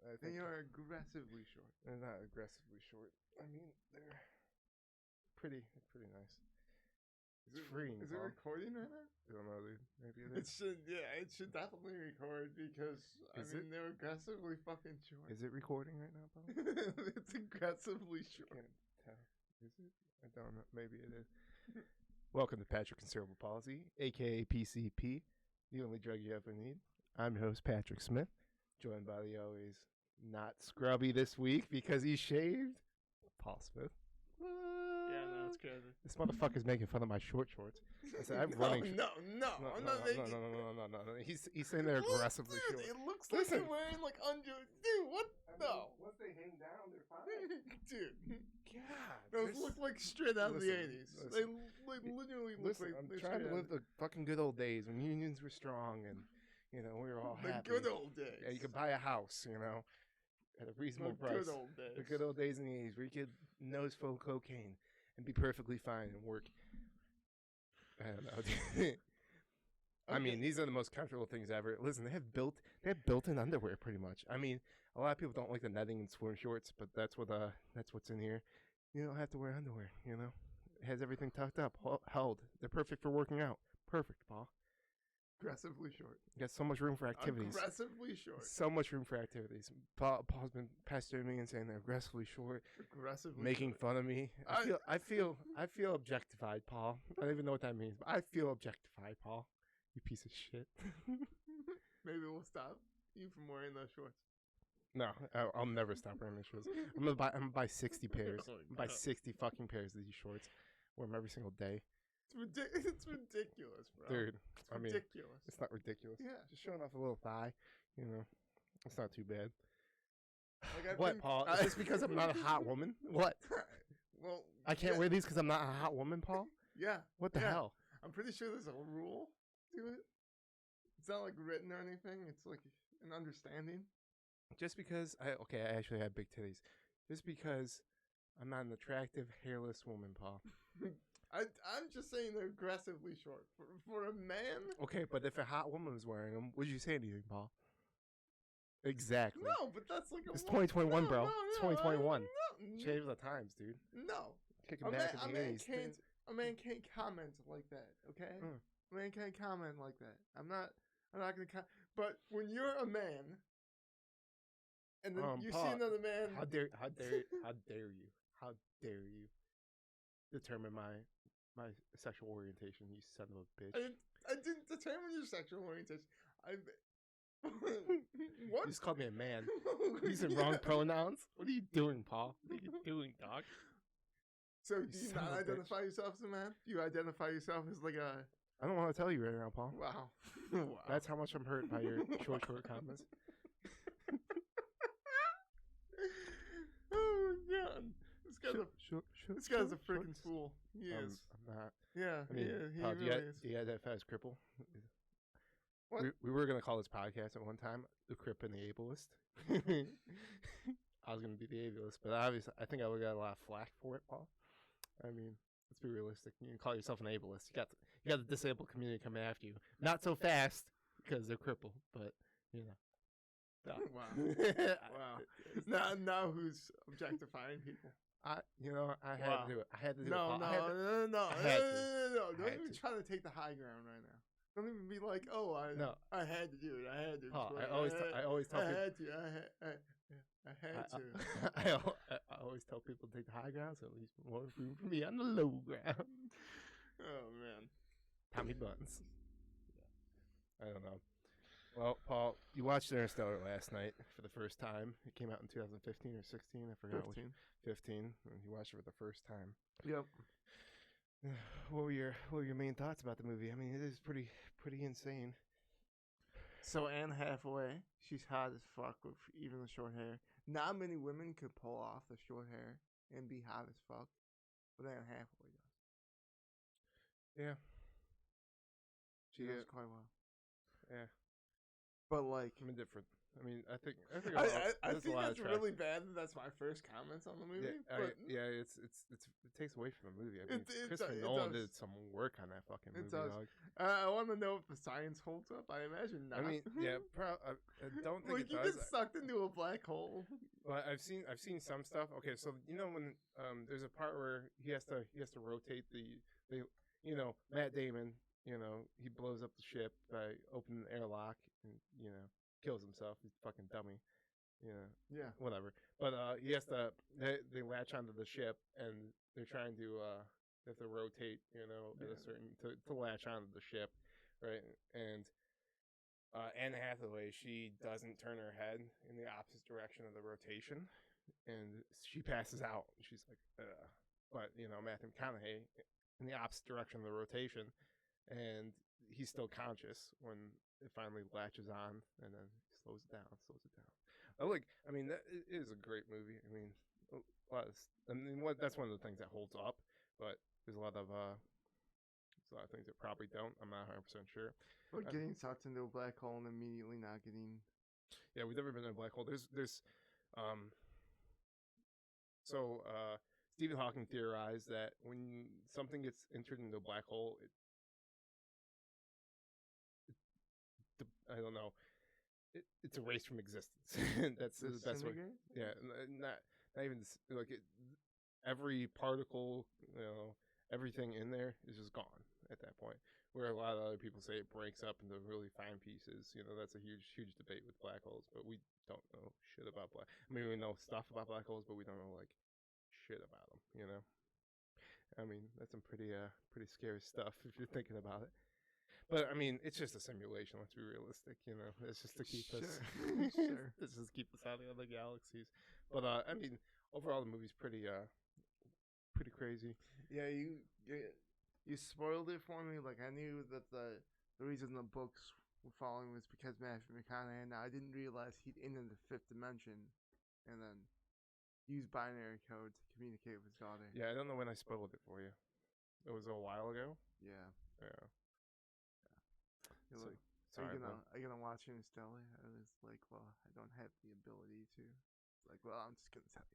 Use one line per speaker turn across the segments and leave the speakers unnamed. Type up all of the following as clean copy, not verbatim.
I
They
think
are aggressively short.
they're not aggressively short. I mean, they're pretty nice. It's freeing.
Is it recording right now?
I don't know, dude. Maybe it
It
is.
should, yeah, it should definitely record because they're aggressively fucking short.
Is it recording right now, Paul?
It's aggressively short.
Can't tell. Is it? I don't know. Maybe it is. Welcome to Patrick and Cerebral Policy, aka PCP, the only drug you ever need. I'm your host, Patrick Smith, joined by the always not scrubby this week because he shaved, Paul Smith.
Yeah, no, it's crazy.
This motherfucker's making fun of my short shorts. I said, I'm
no,
running.
No, I'm not making.
No. He's saying they're aggressively
Dude,
short.
it looks like you're wearing like under. Dude, what? No.
Once they hang down, they're fine.
Dude.
God.
Those look like straight out of the 80s. They literally look like.
I'm trying to live the fucking good old days when unions were strong and, we were all happy.
The good old days.
Yeah, you could buy a house, at a reasonable price.
Good old days.
The good old days in the 80s where you could nose full of cocaine and be perfectly fine and work. I don't know. I mean, these are the most comfortable things ever. Listen, they have built-in underwear pretty much. I mean, a lot of people don't like the netting and swim shorts, but that's what's in here. You don't have to wear underwear, It has everything tucked up, held. They're perfect for working out. Perfect, Paul.
Aggressively short.
You got so much room for activities.
Aggressively short.
So much room for activities. Paul's been pestering me and saying they're aggressively short.
Aggressively
making
short.
fun of me. I feel objectified, Paul. I don't even know what that means, but I feel objectified, Paul. You piece of shit.
Maybe we'll stop you from wearing those shorts.
No, I'll never stop wearing those shorts. I'm gonna buy 60 pairs. I'm gonna buy 60 fucking pairs of these shorts. Wear them every single day.
It's ridiculous, bro.
Dude,
ridiculous.
It's not ridiculous.
Yeah.
Just showing off a little thigh, It's not too bad.
Like
What, Paul? Is this because I'm not a hot woman? What?
Well,
I can't wear these because I'm not a hot woman, Paul?
Yeah.
What the hell?
I'm pretty sure there's a rule to it. It's not like written or anything. It's like an understanding.
Just because I actually have big titties. Just because I'm not an attractive, hairless woman, Paul.
I'm just saying they're aggressively short for a man.
Okay, but if a hot woman was wearing them, would you say anything, Paul? Exactly.
No, but that's like
it's 2021, bro. It's 2021.
No.
Change the times, dude.
No.
Kicking back in the 80s.
A man can't comment like that. Okay. A man can't comment like that. I'm not gonna. But when you're a man, and then you
Paul,
see another man,
how dare you determine my sexual orientation, you son of a bitch.
I didn't determine your sexual orientation.
You
What?
just called me a man. Using wrong pronouns? What are you doing, Paul? What are you doing, dog?
So do you not identify yourself as a man? Do you identify yourself as like a...
I don't want to tell you right now, Paul.
Wow.
That's how much I'm hurt by your short comments.
Oh, God. This guy's a freaking fool. He is.
I'm not.
Yeah,
I mean,
he
Paul,
really is.
do you identify as cripple?
What?
We were going to call this podcast at one time The Crip and the Ableist. I was going to be the ableist, but obviously I think I would got a lot of flack for it, Paul. I mean, let's be realistic. You can call yourself an ableist. You got the disabled community coming after you. Not so fast because they're crippled, but No.
Wow. Now who's objectifying people?
I had to do it. I had to do it.
No. Don't even
to.
try to take the high ground right now. Don't even be like, oh, I had to do it. I had to.
Paul, I always tell people.
I had to.
I always tell people to take the high ground, so at least more room for me on the low ground.
Oh man,
Tommy Buttons. Yeah. I don't know. Well, Paul, you watched Interstellar last night for the first time. It came out in 2015 or 16. I forgot
15.
15. And you watched it for the first time.
Yep.
What were your main thoughts about the movie? I mean, it is pretty insane.
So Anne Hathaway, she's hot as fuck with even the short hair. Not many women could pull off the short hair and be hot as fuck, but Anne Hathaway does.
Yeah.
She does quite well.
Yeah.
But like,
I'm indifferent. I mean, I think
I
there's
think
a lot of
that's
trash.
really bad that that's my first comments on the movie. But
It takes away from the movie. I mean,
It
Christopher
does.
Nolan did some work on that fucking
It
movie,
does.
dog.
I want to know if the science holds up. I imagine not.
I mean, yeah, I don't think
like
it
you
does.
get sucked into a black hole.
But I've seen some stuff. Okay, so when there's a part where he has to rotate the Matt Damon, he blows up the ship by opening the airlock and kills himself. He's a fucking dummy.
Yeah.
Whatever. But he has to they latch onto the ship and they're trying to they have to rotate, at a certain to latch onto the ship, right? And Anne Hathaway, she doesn't turn her head in the opposite direction of the rotation, and she passes out. She's like, ugh. But Matthew McConaughey in the opposite direction of the rotation, and he's still conscious when it finally latches on, and then slows it down. I mean, that is a great movie. I mean, that's one of the things that holds up, but there's a lot of things that probably don't. I'm not 100% sure.
But getting sucked into a black hole and immediately not getting.
Yeah, we've never been in a black hole. Stephen Hawking theorized that when something gets entered into a black hole, I don't know, it's erased from existence. That's the best way. Yeah, not even like every particle, everything in there is just gone at that point. Where a lot of other people say it breaks up into really fine pieces. That's a huge debate with black holes, but we don't know shit about black. I mean, we know stuff about black holes, but we don't know like shit about them. I mean, that's some pretty scary stuff if you're thinking about it. But I mean, it's just a simulation. Let's be realistic. It's just to keep us.
Sure.
It's just keep us out of the other galaxies. But I mean, overall, the movie's pretty crazy.
Yeah, you spoiled it for me. Like I knew that the reason the books were following was because Matthew McConaughey. Now I didn't realize he'd entered the fifth dimension, and then use binary code to communicate with his daughter.
Yeah, I don't know when I spoiled it for you. It was a while ago.
Yeah.
So,
like,
sorry,
are you gonna watch Interstellar? I was like, well, I don't have the ability to. It's like, well, I'm just gonna tell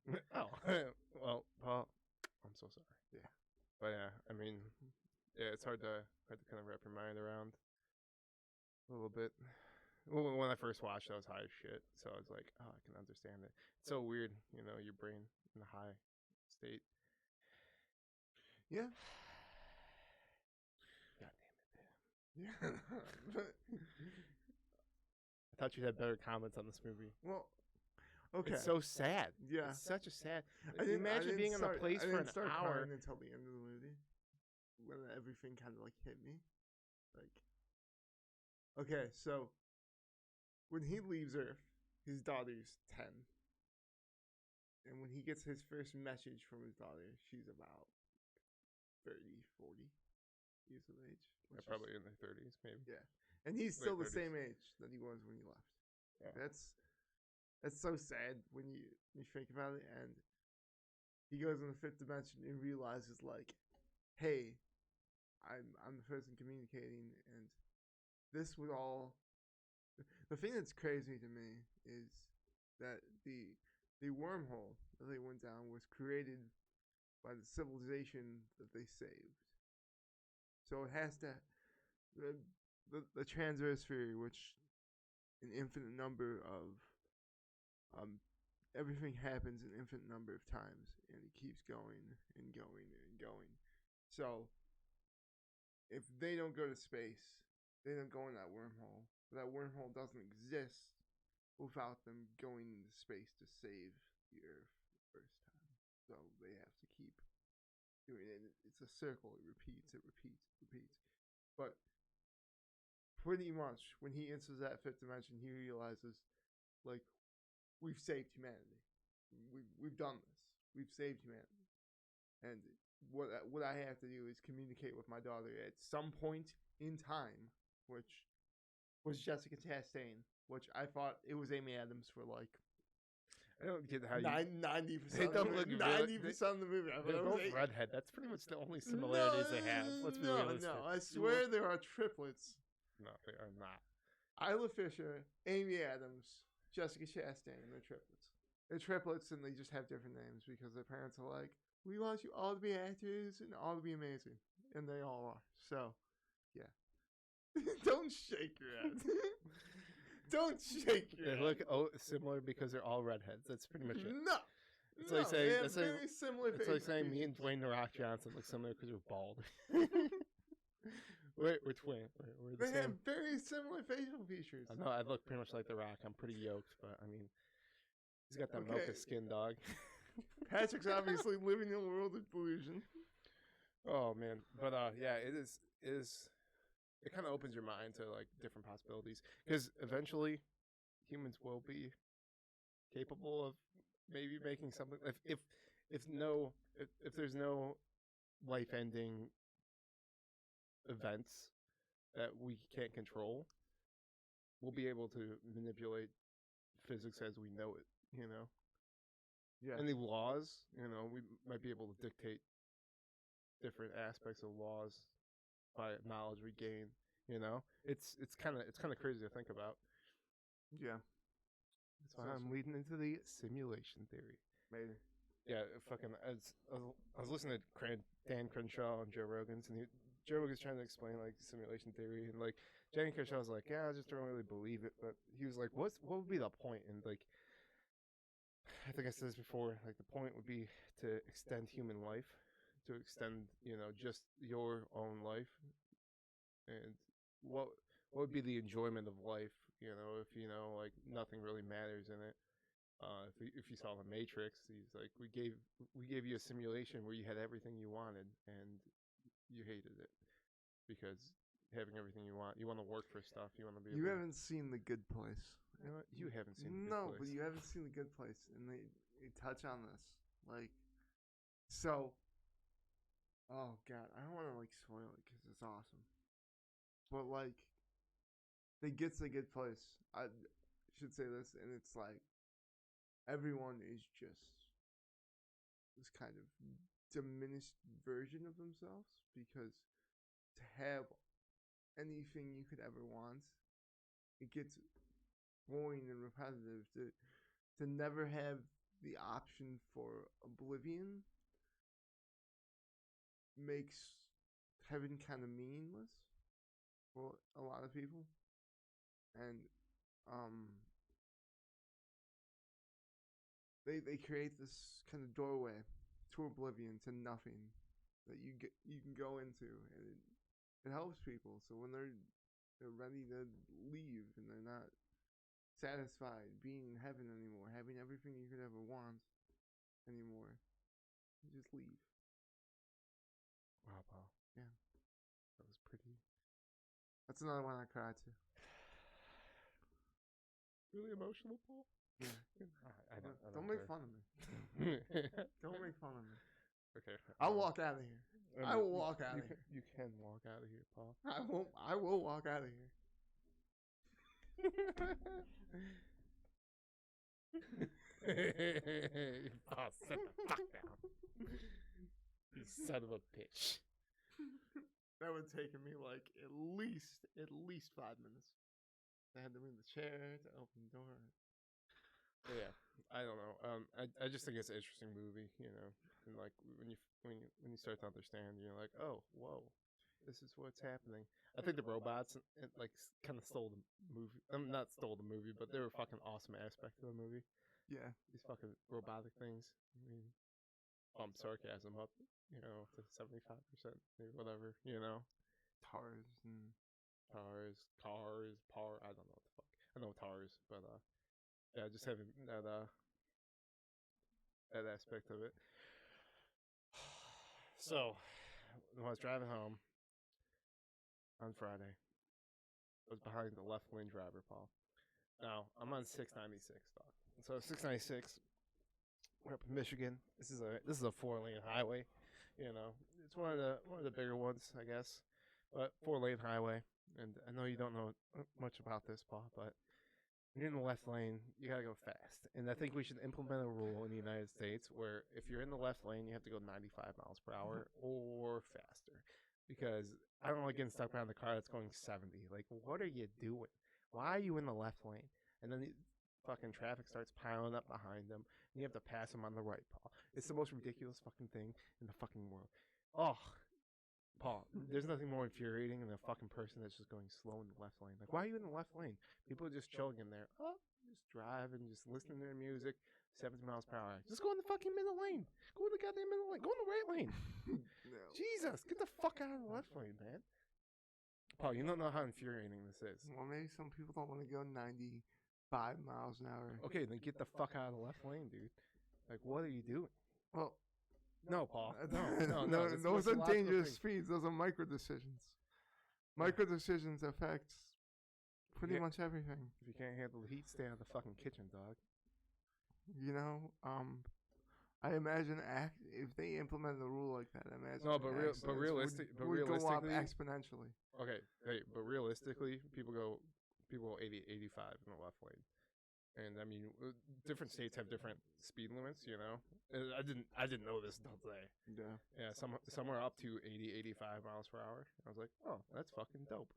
you.
Oh, well, Paul, I'm so sorry.
Yeah.
But yeah, I mean, yeah, it's hard to kind of wrap your mind around a little bit. When I first watched it, I was high as shit, so I was like, oh, I can understand it. It's so weird, your brain in a high state.
Yeah.
God damn it, man.
Yeah.
I thought you had better comments on this movie.
Well, okay.
It's so sad.
Yeah.
It's such a sad.
I
Imagine being in a place for an hour
until the end of the movie, when everything kind of like hit me. Like, okay, so when he leaves Earth, his daughter's 10, and when he gets his first message from his daughter, she's about 30, 40 years of age.
Yeah, probably in their 30s, maybe.
Yeah, and he's still the
30s.
same age that he was when he left.
Yeah.
That's so sad when you think about it. And he goes in the fifth dimension and realizes, like, hey, I'm the person communicating, and this would all. The thing that's crazy to me is that the wormhole that they went down was created by the civilization that they saved. So it has to the transverse, which an infinite number of everything happens an infinite number of times, and it keeps going and going and going. So if they don't go to space, they don't go in that wormhole. But that wormhole doesn't exist without them going into space to save the Earth the first time. So they have to keep doing it. It's a circle. It repeats. But pretty much when he enters that fifth dimension, he realizes, like, we've saved humanity. We've done this. We've saved humanity. And what I have to do is communicate with my daughter at some point in time, which was Jessica Chastain, which I thought it was Amy Adams for like.
I don't get how
90%.
They don't look
90% of the movie.
They're both redhead. That's pretty much the only similarities they have. Let's be realistic.
No, I swear there are triplets.
No, they are not.
Isla Fisher, Amy Adams, Jessica Chastain, and they're triplets. They're triplets, and they just have different names because their parents are like, we want you all to be actors and all to be amazing, and they all are. So, yeah. Don't shake your head. Don't shake your
They
head.
look similar because they're all redheads. That's pretty much it.
No.
It's
no,
like saying
they have
it's like,
very similar
it's like
facial
saying me and
features.
Dwayne The Rock Johnson look similar because we're bald. we're twin. We're the
They have
same.
very similar facial features.
I know I look pretty much like The Rock. I'm pretty yoked, but I mean, he's got that
Okay.
mocha skin, dog.
Patrick's obviously living in a world of delusion.
Oh man, but yeah, it is. It kind of opens your mind to like different possibilities because eventually humans will be capable of maybe making something. If there's no life-ending events that we can't control, we'll be able to manipulate physics as we know it. You know,
Yeah.
any laws, we might be able to dictate different aspects of laws by knowledge we gain. It's kind of crazy to think about.
Yeah.
That's why I'm leading into the simulation theory.
Maybe.
Yeah, fucking. I was listening to Dan Crenshaw and Joe Rogan's, and Joe Rogan's trying to explain like simulation theory, and like Dan Crenshaw was like, "Yeah, I just don't really believe it." But he was like, what would be the point?" And like, I think I said this before. Like, the point would be to extend human life, to extend just your own life, and what would be the enjoyment of life? If like nothing really matters in it. If you saw The Matrix, he's like, we gave you a simulation where you had everything you wanted and you hated it because having everything you want to work for stuff, you want to be.
You haven't seen The Good Place.
You know what? You haven't seen The Good
No,
Place.
but you haven't seen The Good Place, and they touch on this, like, so. Oh God, I don't want to like spoil it because it's awesome, but like, they get to The Good Place. I should say this, and it's like everyone is just this kind of diminished version of themselves because to have anything you could ever want, it gets boring and repetitive. To never have the option for oblivion makes heaven kind of meaningless for a lot of people, and they create this kind of doorway to oblivion, to nothing that you can go into, and it helps people. So when they're ready to leave and they're not satisfied being in heaven anymore, having everything you could ever want anymore, you just leave.
Wow, Paul.
Yeah,
That was pretty.
that's another one I cried to.
Really emotional, Paul.
Yeah.
I
Don't make fun of me. Don't make fun of me.
Okay.
I'll walk out of here. I will walk out of here.
You can walk out of here, Paul.
I won't. I will walk out of here.
Paul, sit the fuck down. You son of a bitch.
That would have taken me like at least 5 minutes. I had to move the chair to open the door.
But yeah, I don't know. I just think it's an interesting movie, and like when you start to understand, you're like, oh, whoa, this is what's happening. I think the robots like kind of stole the movie. Not stole the movie, but they were a fucking awesome aspect of the movie.
Yeah.
These fucking robotic things. I mean, bump sarcasm up, to 75%, maybe whatever,
Tars and
cars, I don't know what the fuck. I know tars, but yeah, just having that aspect of it. So, when I was driving home on Friday, I was behind the left lane driver, Paul. Now, I'm on 696, dog. So 696, we're up in Michigan. This is a 4-lane highway. It's one of the bigger ones, I guess. But 4-lane highway. And I know you don't know much about this, Paul, but when you're in the left lane, you gotta go fast. And I think we should implement a rule in the United States where if you're in the left lane, you have to go 95 miles per hour or faster. Because I don't like getting stuck behind the car that's going 70. Like, what are you doing? Why are you in the left lane? And then the fucking traffic starts piling up behind them, and you have to pass them on the right, Paul. It's the most ridiculous fucking thing in the fucking world. Oh, Paul, there's nothing more infuriating than a fucking person that's just going slow in the left lane. Like, why are you in the left lane? People are just chilling in there. Oh, just driving, just listening to their music, 70 miles per hour. Just go in the fucking middle lane. Go in the goddamn middle lane. Go in the right lane.
No.
Jesus, get the fuck out of the left lane, man. Paul, you don't know how infuriating this is.
Well, maybe some people don't want to go 95 miles an hour.
Okay, then get the fuck out of the left lane, dude. Like, what are you doing?
Well,
no, Paul. No.
Those are dangerous speeds. Those are micro decisions. Micro decisions affect pretty much everything.
If you can't handle the heat, stay out of the fucking kitchen, dog.
You know, I imagine if they implemented a rule like that, I imagine
realistically,
would go up exponentially.
Okay, hey, but realistically, people go 80, 85 in the left lane, and I mean, different states have different speed limits. You know, I didn't know this until today. Yeah. Some are up to 80, 85 miles per hour. I was like, oh, that's fucking dope.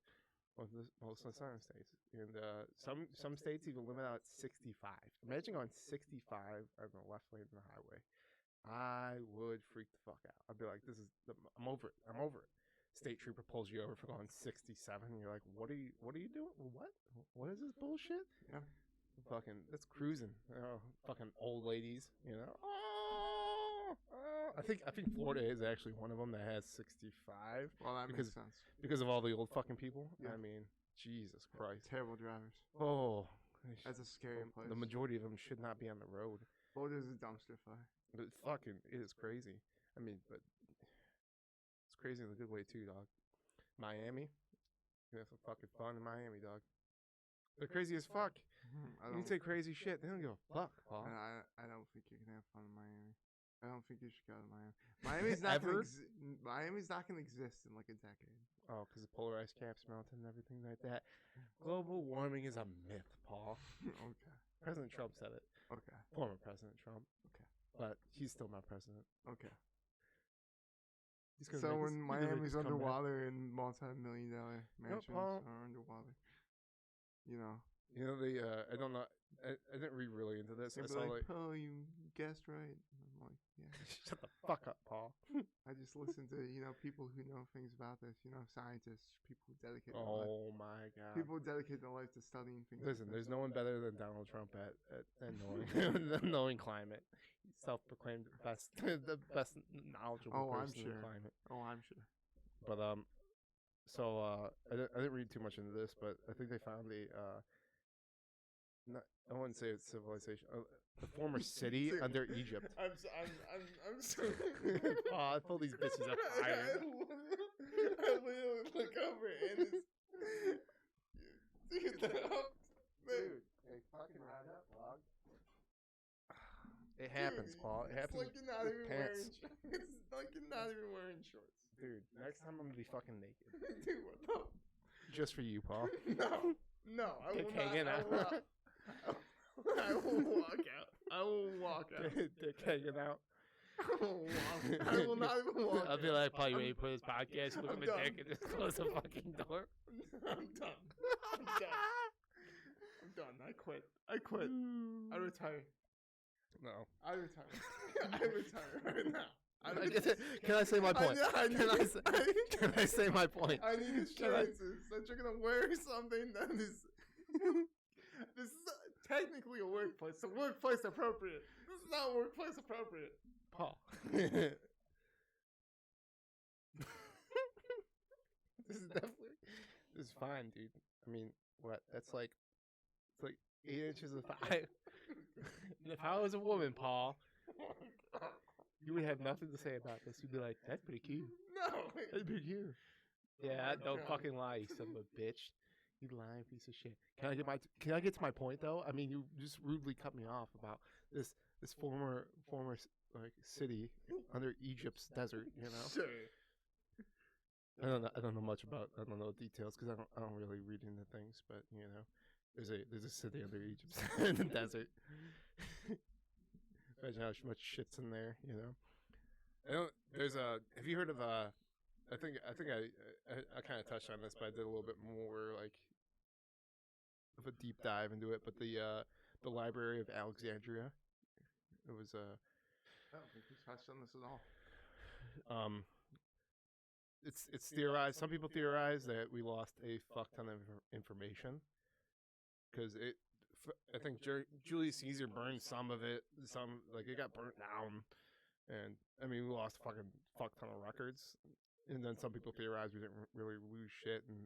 Most of the southern states, and some states even limit out at 65. Imagine going 65 on the left lane of the highway. I would freak the fuck out. I'd be like, I'm over it. I'm over it. State trooper pulls you over for going 67. And you're like, what are you doing? What is this bullshit?
Yeah.
Fucking, that's cruising. Fucking old ladies, you know. I think Florida is actually one of them that has 65.
Well, that makes sense.
Because of all the old fucking people.
Yeah.
I mean, Jesus Christ.
Terrible drivers.
Oh.
That's a scary place.
The majority of them should not be on the road.
Florida's a dumpster fire.
But it is crazy. I mean, but it's crazy in a good way too, dog. Miami. You have some fucking fun in Miami, dog. They're crazy as fuck. You say crazy shit, they don't give a fuck, Paul.
I don't think you can have fun in Miami. I don't think you should go to Miami. Miami's not gonna Miami's not gonna exist in like a decade.
Oh, because the polar ice caps melting and everything like that. Global warming is a myth, Paul.
Okay.
President Trump said it.
Okay.
Former President Trump.
Okay.
But he's still not president.
Okay. So when Miami's underwater and multi-million-dollar mansions are underwater, you know.
You know, I don't know. I didn't read really into this.
I saw like, oh, you guessed right. And I'm like, yeah.
Shut the fuck up, Paul.
I just listen to, people who know things about this, scientists, people who dedicate their life.
Oh my God.
People who dedicate their life to studying things.
Listen, there's no one better than Donald Trump at knowing climate. He's self-proclaimed the best knowledgeable person in climate.
Oh, I'm sure.
But so I didn't read too much into this, but I think they found I wouldn't say it's civilization. The former city under Egypt.
I'm sorry.
Oh, I pull these bitches up higher.
I literally look over and it's... Dude,
hey, fucking ride up, dog. It happens, Paul. It happens.
It's like you're not even wearing shorts. It's like you're not even wearing shorts.
Dude, next time I'm gonna be fucking naked.
Dude, what the...
Just for you, Paul.
No, I will not. I will walk out. I will walk out.
Dick hanging out.
I will not even walk out.
I'll be like, Paul, you ready for this podcast? Look at my dick and just close the fucking door.
I'm done. I'm done. I quit. I retire.
No.
I retire. I retire right now.
Can I say my point? Can I say my point?
I need assurances that you're gonna wear something that is. This is technically a workplace. It's workplace appropriate. This is not workplace appropriate.
Paul. This is fine, dude. I mean, what? It's like 8 inches of thigh. And if I was a woman, Paul, you would have nothing to say about this. You'd be like, that's pretty cute.
No.
That's pretty cute. Yeah, don't fucking lie, you son of a bitch. You lying piece of shit. Can I get to my point though? I mean, you just rudely cut me off about this former like city under Egypt's desert. You know.
Sure.
I don't know much about. I don't know details because I don't really read into things. But you know, there's a city under Egypt's in the desert. Imagine how much shit's in there. You know. Have you heard of I think I kind of touched on this, but I did a little bit more like of a deep dive into it, but the Library of Alexandria. It was
I don't think we touched on this at all.
It's theorized. Some people theorize that we lost a fuck ton of information because I think Julius Caesar burned some of it. Some like it got burnt down, and I mean we lost a fuck ton of records. And then some people theorize we didn't really lose shit, and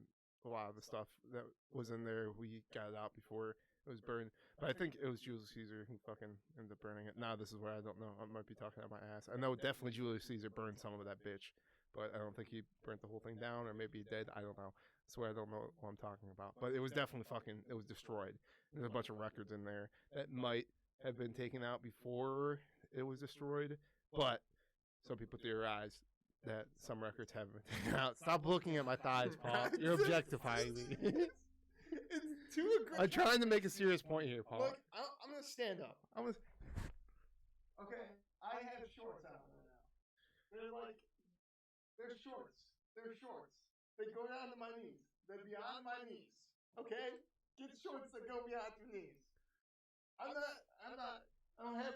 a lot of the stuff that was in there we got it out before it was burned. But I think it was Julius Caesar who fucking ended up burning it. Now this is where I don't know. I might be talking out my ass. I know definitely Julius Caesar burned some of that bitch, but I don't think he burnt the whole thing down, or maybe he did. I don't know. I swear I don't know what I'm talking about. But it was definitely it was destroyed. There's a bunch of records in there that might have been taken out before it was destroyed, but some people theorize that some records haven't been taken out. Stop looking at my thighs, Paul. You're objectifying me.
It's too aggressive.
I'm trying to make a serious point here, Paul.
Look, I'm gonna stand up. Okay, I have shorts on right now. They're shorts. They're shorts. They go down to my knees. They're beyond my knees. Okay? Get shorts that go beyond your knees. I don't have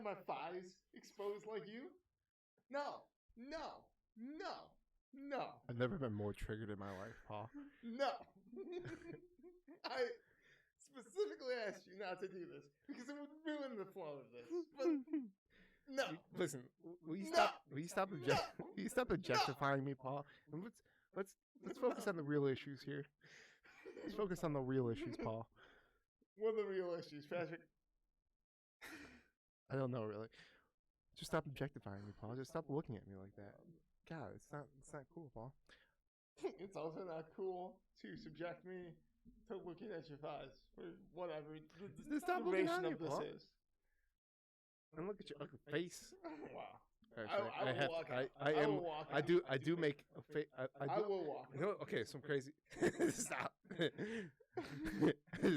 my thighs exposed like you. No.
I've never been more triggered in my life, Paul.
No. I specifically asked you not to do this because it would ruin the flow of this. But no.
Listen, will you stop objectifying me, Paul? And let's focus on the real issues here. Let's focus on the real issues, Paul.
What are the real issues, Patrick?
I don't know really. Just stop objectifying me, Paul. Just stop looking at me like that. God, it's not cool, Paul.
It's also not cool to subject me to looking at your thighs or whatever.
Just stop looking at me,
of this
Paul.
is.
And look at your ugly face.
Wow.
Actually,
I will walk.
I do make a face.
I will walk.
You know, okay, some crazy. Stop.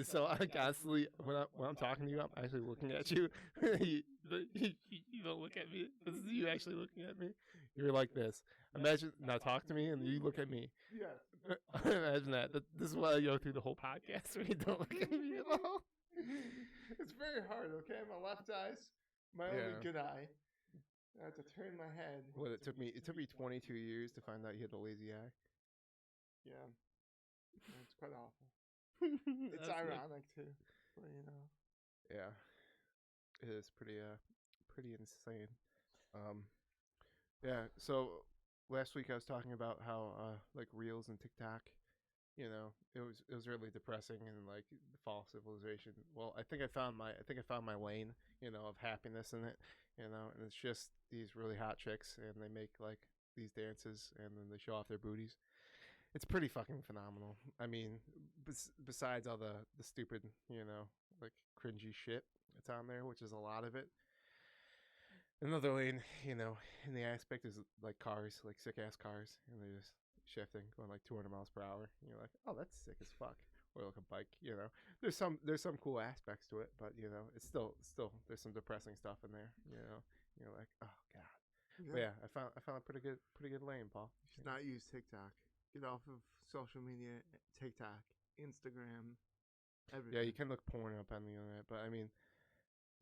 So I constantly, when I'm talking to you, I'm actually looking at you. you don't look at me. This is you actually looking at me. You're like this. Imagine now talk to me and you look at me.
Yes.
Imagine that. This is why I go through the whole podcast when you don't look at me at all.
It's very hard. Okay, my left eye's my only good eye. I have to turn my head.
Well, it took me 22 years to find out you had a lazy eye.
Yeah, it's quite awful. It's ironic too, but you know.
Yeah, it is pretty insane. Yeah. So last week I was talking about how like Reels and TikTok, you know, it was really depressing and like the fall of civilization. Well, I think I found my lane, you know, of happiness in it, you know, and it's just these really hot chicks and they make like these dances and then they show off their booties. It's pretty fucking phenomenal. I mean, besides all the stupid, you know, like cringy shit that's on there, which is a lot of it. Another lane, you know, in the aspect is like cars, like sick ass cars, and they're just shifting, going like 200 miles per hour. And you're like, oh, that's sick as fuck. Or like a bike, you know. There's some cool aspects to it, but you know, it's still there's some depressing stuff in there. You know, you're like, oh god. Yeah. But yeah, I found a pretty good lane, Paul.
You should not use TikTok. Get off of social media, TikTok, Instagram, everything.
Yeah, you can look porn up on the internet, but I mean,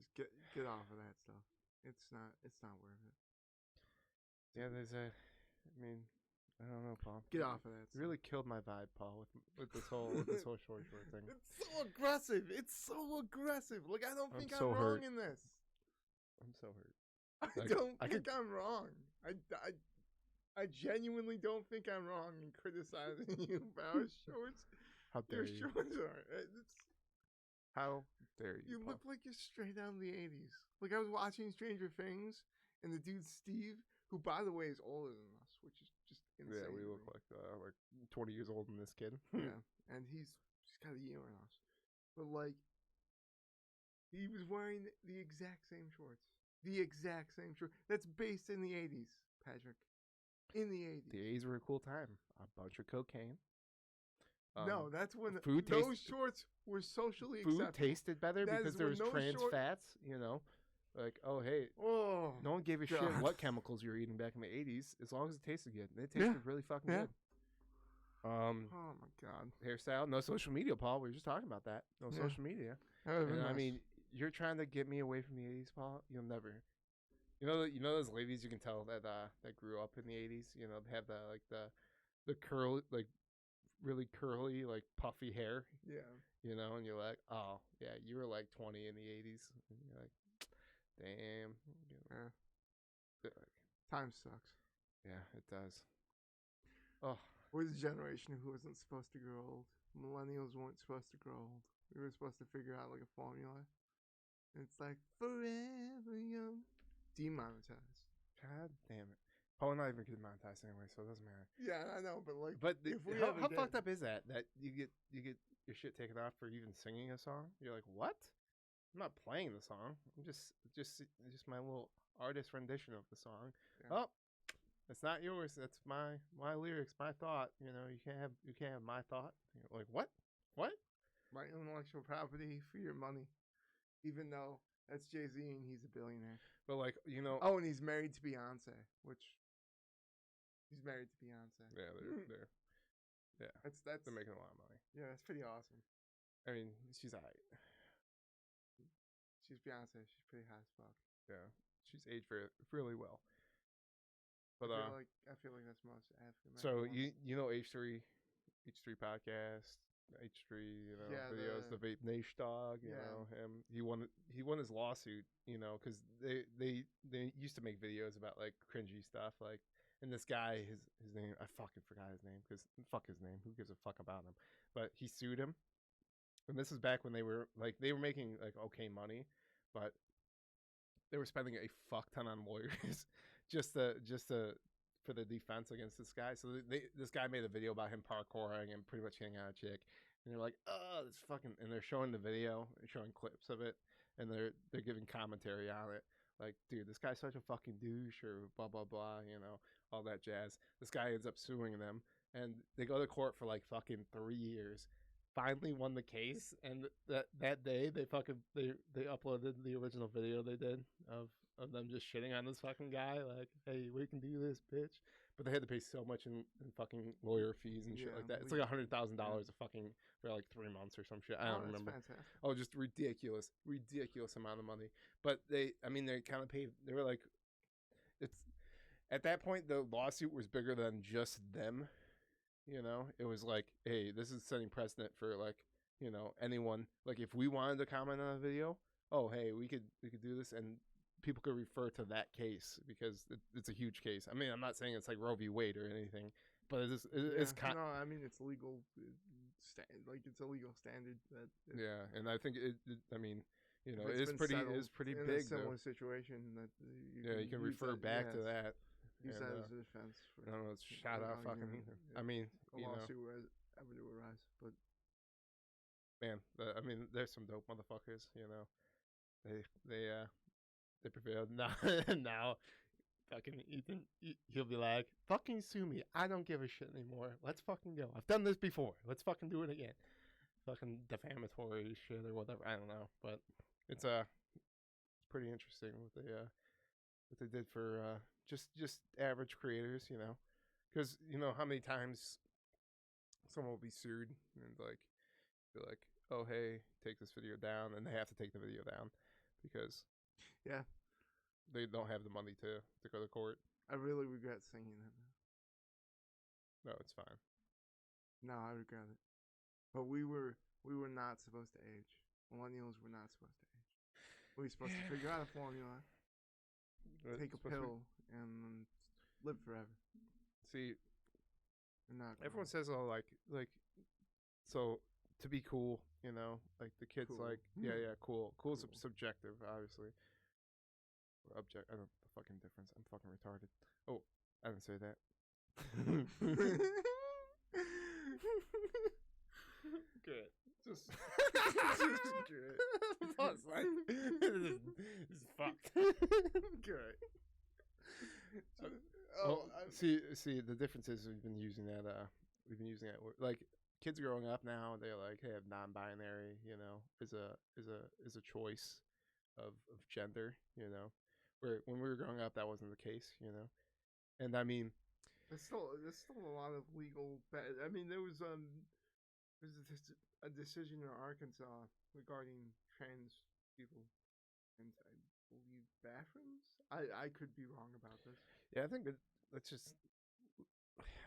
just get off of that stuff. It's not worth it.
Yeah, I don't know, Paul.
Get off of that stuff.
You really killed my vibe, Paul, with this whole short thing.
It's so aggressive. It's so aggressive. Like I don't think I'm
so
wrong
hurt.
in this.
I'm so hurt.
I don't think I'm wrong. I genuinely don't think I'm wrong in criticizing you about how shorts.
How dare you?
Your shorts are.
How dare you?
You look like you're straight out of the 80s. Like I was watching Stranger Things, and the dude Steve, who by the way is older than us, which is just insane.
Yeah, we look like 20 years older than this kid.
Yeah, and he's got a year on us, but like he was wearing the exact same shorts. The exact same short. That's based in the 80s, Patrick. In the 80s.
The 80s were a cool time. A bunch of cocaine.
No, that's when those shorts were socially acceptable.
Food tasted better because there was trans fats, you know. Like, oh, hey, no one gave a shit what chemicals you were eating back in the 80s as long as it tasted good. And it tasted really fucking good.
Oh my god.
Hairstyle, no social media, Paul. We were just talking about that. No
Yeah.
social media.
That would've been
And I
nice.
mean, you're trying to get me away from the '80s, Paul. You'll never. You know those ladies you can tell that grew up in the '80s. You know, they have the curl, like really curly, like puffy hair.
Yeah.
You know, and you're like, oh yeah, you were like 20 in the '80s. And you're like, damn.
Yeah.
Like,
Time sucks.
yeah, it does. Oh,
We're the generation who wasn't supposed to grow old. Millennials weren't supposed to grow old. We were supposed to figure out like a formula. And it's like forever young. Demonetized.
god damn it. Paul and I even get monetized anyway, so it doesn't matter.
Yeah, I know, but like,
But
if we
how
ever
fucked
did-
up is that? That you get your shit taken off for even singing a song? You're like, what? I'm not playing the song. I'm just my little artist rendition of the song.
Yeah.
Oh, it's not yours. That's my lyrics, my thought. You know, you can't have my thought. You're like, what? What?
my intellectual property for your money, even though that's Jay-Z and he's a billionaire.
But like, you know,
Oh, and he's married to Beyonce, which he's married to Beyonce.
yeah, they're
That's
they're making a lot of money.
yeah, that's pretty awesome.
I mean, she's alright.
She's Beyonce. She's pretty hot as fuck.
Yeah, she's aged really well. But
I feel like that's most African.
so you know H3 podcast, H3
Yeah,
videos, the Vape Nation dog. You
Yeah.
know him. He won his lawsuit. You know, because they used to make videos about like cringy stuff like. And this guy, his name, I fucking forgot his name because fuck his name. Who gives a fuck about him? But he sued him. And this is back when they were making like okay money, but they were spending a fuck ton on lawyers just to for the defense against this guy. So this guy made a video about him parkouring and pretty much hitting on a chick. And they're like, oh, this fucking, and they're showing the video, they're showing clips of it, and they're giving commentary on it. Like, dude, this guy's such a fucking douche, or blah blah blah, you know, all that jazz. This guy ends up suing them, and they go to court for like fucking 3 years. Finally won the case, and that day they uploaded the original video they did of them just shitting on this fucking guy, like, hey, we can do this, bitch. But they had to pay so much in fucking lawyer fees and shit like that. It's like $100,000 a fucking for like 3 months or some shit. I don't remember.
Fantastic.
Oh, just ridiculous amount of money. But they kind of paid. They were like, it's at that point the lawsuit was bigger than just them. You know, it was like, hey, this is setting precedent for like, you know, anyone. Like if we wanted to comment on a video, oh hey, we could do this, and people could refer to that case because it's a huge case. I mean, I'm not saying it's like Roe v. Wade or anything, but it's
no, I mean it's legal. It's a legal standard that.
Yeah, and I think I mean, you know,
it's
it's pretty
in
big.
A similar situation that
you can refer back to that.
Use that as a defense.
I don't know. It's shout out fucking. I mean,
a lawsuit ever to arise, but
man, I mean, there's some dope motherfuckers. You know, they prevailed. Now, fucking Ethan, he'll be like, fucking sue me. I don't give a shit anymore. Let's fucking go. I've done this before. Let's fucking do it again. Fucking defamatory shit or whatever. I don't know, but it's pretty interesting what they did for just average creators, you know, because you know how many times someone will be sued and like be like, oh hey, take this video down, and they have to take the video down because they don't have the money to go to court.
I really regret singing that.
No, it's fine.
No, I regret it. But we were not supposed to age. Millennials were not supposed to age. We were supposed to figure out a formula, take a pill, and live forever.
See, everyone
cool.
says, oh, like, so to be cool, you know, like the kids,
Cool.
like, yeah, cool. Cool's subjective, obviously. Or object, I don't know the fucking difference. I'm fucking retarded. Oh, I didn't say that. Good. Just good. Plus, like, this is fucked.
Good.
See, the difference is we've been using that word. Like kids growing up now, they're like, hey, non-binary, you know, is a choice of gender, you know. Where when we were growing up, that wasn't the case, you know. And I mean,
There's still a lot of legal. I mean, there was a decision in Arkansas regarding trans people, and I believe bathrooms. I could be wrong about this.
Yeah, I think that's just.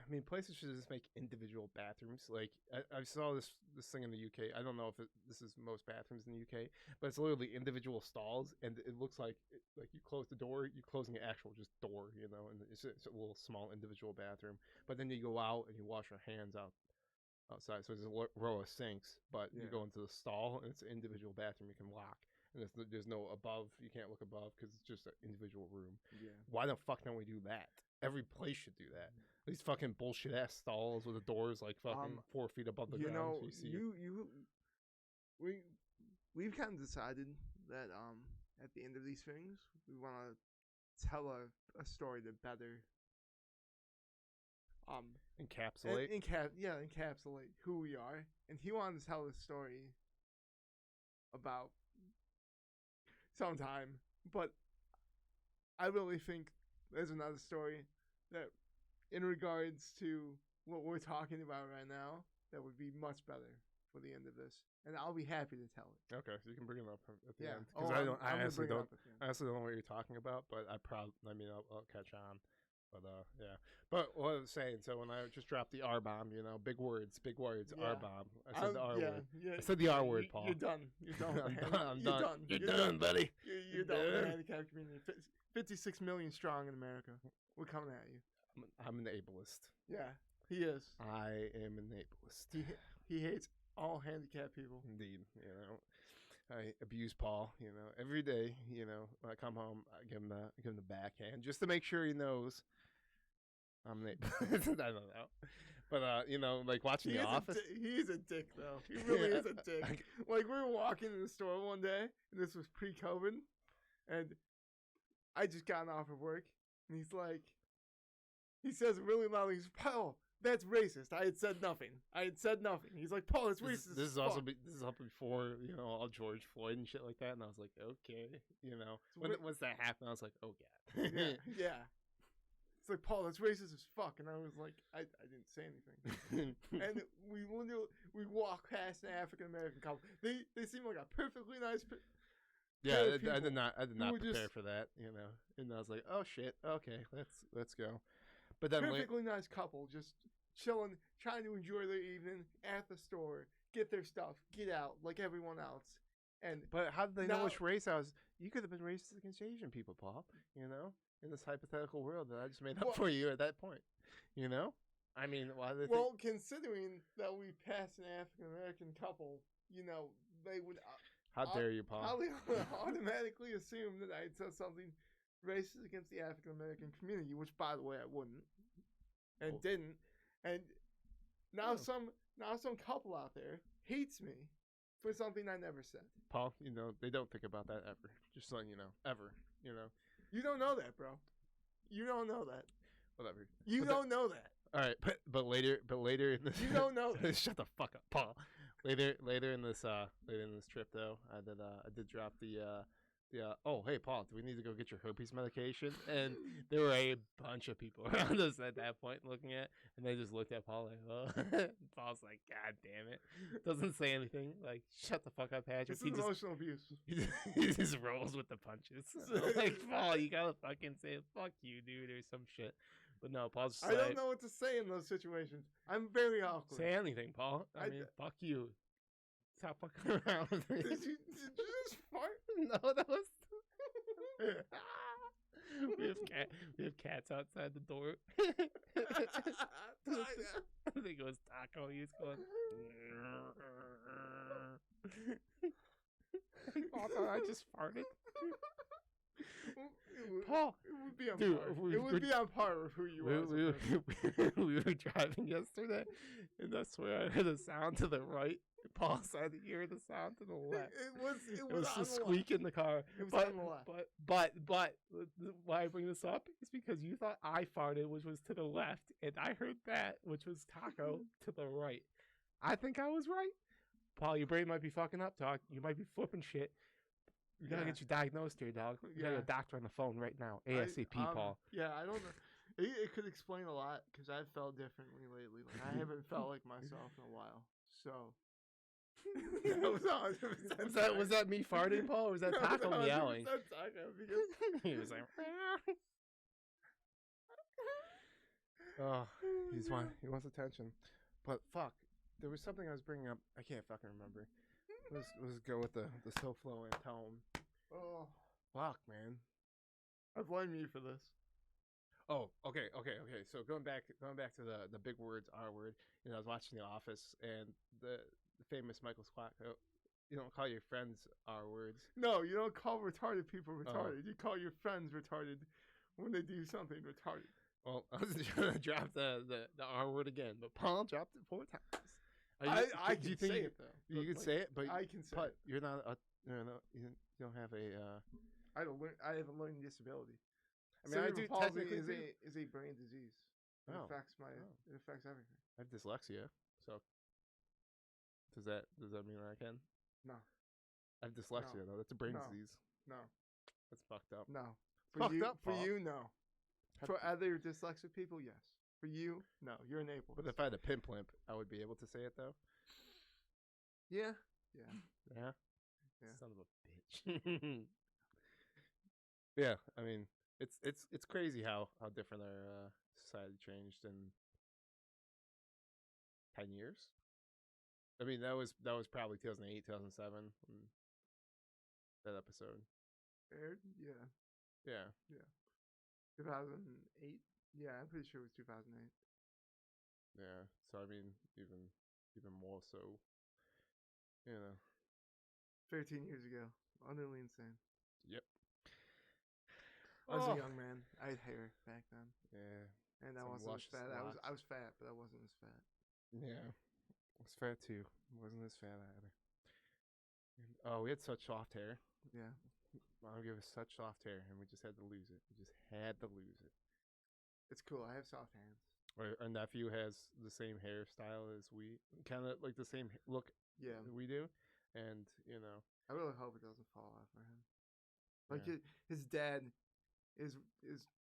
I mean, places should just make individual bathrooms. Like I saw this thing in the UK. I don't know if this is most bathrooms in the UK, but it's literally individual stalls, and it looks like you close the door, you're closing an actual just door, you know, and it's a little small individual bathroom. But then you go out and you wash your hands outside. So there's a row of sinks, but you go into the stall and it's an individual bathroom you can lock. And there's no above. You can't look above because it's just an individual room. Yeah. Why the fuck don't we do that? Every place should do that. These fucking bullshit ass stalls with the doors like fucking 4 feet above the ground.
Know,
so you see
we've kind of decided that at the end of these things we want to tell a story to better
encapsulate.
Encapsulate who we are. And he wanted to tell a story about sometime, but I really think there's another story that, in regards to what we're talking about right now, that would be much better for the end of this, and I'll be happy to tell it.
Okay, so you can bring it up at the end. Because I honestly don't know what you're talking about, but I'll catch on. But yeah. But what I was saying, so when I just dropped the R bomb, you know, big words,
yeah.
R bomb. I said the R word.
Yeah.
I said the R word, Paul.
You're done.
I'm done. You're done, buddy.
You're done with the handicapped community. 56 million strong in America. We're coming at you.
I'm an ableist.
Yeah, he is.
I am an ableist.
He hates all handicapped people.
Indeed, you know. I abuse Paul, you know, every day. You know, when I come home, I give him the backhand just to make sure he knows I'm an ableist. I don't know, but you know, like watching The Office.
He's a dick, though. He really is a dick. Like we were walking in the store one day, and this was pre-COVID, and I just gotten off of work, and he says really loudly, he's, Paul, that's racist. I had said nothing. He's like, Paul, that's racist.
This is also before, you know, all George Floyd and shit like that, and I was like, okay, you know, once that happened, I was like, oh god.
yeah. It's like, Paul, that's racist as fuck, and I was like, I didn't say anything. And we walk past an African American couple. They seem like a perfectly nice.
Yeah, I did not prepare for that, you know. And I was like, oh shit, okay, let's go. But then
perfectly nice couple, just chilling, trying to enjoy their evening at the store, get their stuff, get out like everyone else.
But how did they know which race I was? You could have been racist against Asian people, Paul. You know, in this hypothetical world that I just made up for you at that point. You know, I mean, why did they?
Well, considering that we passed an African American couple, you know, they would.
How dare you, Paul?
How they automatically assume that I said something racist against the African American community, which, by the way, I wouldn't, and didn't. And now some couple out there hates me for something I never said.
Paul, you know, they don't think about that ever. Just letting you know, ever. You know,
you don't know that, bro. You don't know that.
Whatever.
You don't know that.
All right, but later in this,
you don't know that.
Shut the fuck up, Paul. Later in this trip though, I did drop the oh hey Paul, do we need to go get your herpes medication? And there were a bunch of people around us at that point looking at, and they just looked at Paul like, oh. Paul's like, god damn it, doesn't say anything, like, shut the fuck up, Patrick.
This is emotional abuse.
He just rolls with the punches. Like, Paul, you gotta fucking say fuck you, dude, or some shit. But no, Paul's just
I don't know what to say in those situations. I'm very awkward.
Say anything, Paul. I mean, fuck you. Stop fucking around with me.
Did you just fart?
No, that was. we have cats outside the door. I think it was Taco. He was going. I just farted. Paul,
it would be on par. It would be on par with who you
are. We were driving yesterday, and I swear I heard a sound to the right. Paul said to hear the sound to the left.
It was
a squeak in the car.
It was on the left.
But why I bring this up is because you thought I farted, which was to the left, and I heard that, which was Taco, to the right. I think I was right. Paul, your brain might be fucking up, dog. You might be flipping shit. You gotta get you diagnosed here, dog. You got a doctor on the phone right now. ASAP, Paul.
Yeah, I don't know. It could explain a lot because I've felt differently lately. Like I haven't felt like myself in a while. So that was 100%
Was that me farting, Paul, or was that Taco meowing?
Taco because
He was like, oh, he wants attention. But fuck, there was something I was bringing up. I can't fucking remember. Let's go with the slow flowing tone.
oh,
Fuck, man.
I blame you for this.
Oh, okay. So going back to the big words, R word. You know, I was watching The Office, and the famous Michael Scott. You don't call your friends R words.
No, you don't call retarded people retarded. You call your friends retarded when they do something retarded.
Well, I was trying to drop the R word again, but Paul dropped it 4 times.
I can say it though.
You can say it, but
I can say
but
it.
you're not a you don't have a.
I have a learning disability.
I mean, I do
Cerebral palsy
technically
is a brain disease. It affects it affects everything.
I have dyslexia, so does that mean I can?
No.
I have dyslexia though. That's a brain disease.
No.
That's fucked up.
No.
Fucked up,
for
Paul.
you, no. For other dyslexic people, yes. For you, no. You're enabled.
But if I had a pimp-limp, I would be able to say it though.
Yeah.
Yeah. Son of a bitch. Yeah, I mean, it's crazy how different our society changed in 10 years. I mean, that was probably 2008, 2007 when that episode
aired. Yeah.
Yeah.
2008. Yeah, I'm pretty sure it was 2008.
Yeah. So I mean, even more so. You know.
13 years ago. Utterly insane.
Yep.
I was a young man. I had hair back then.
Yeah.
And I wasn't as fat. I was fat, but I wasn't as fat.
Yeah. I was fat too. Wasn't as fat either. And, we had such soft hair.
Yeah.
Mom gave us such soft hair, and we just had to lose it. We just had to lose it.
It's cool. I have soft hands.
Our nephew has the same hairstyle as we, kind of like the same look.
Yeah.
We do, and you know.
I really hope it doesn't fall off for him. Like his dad is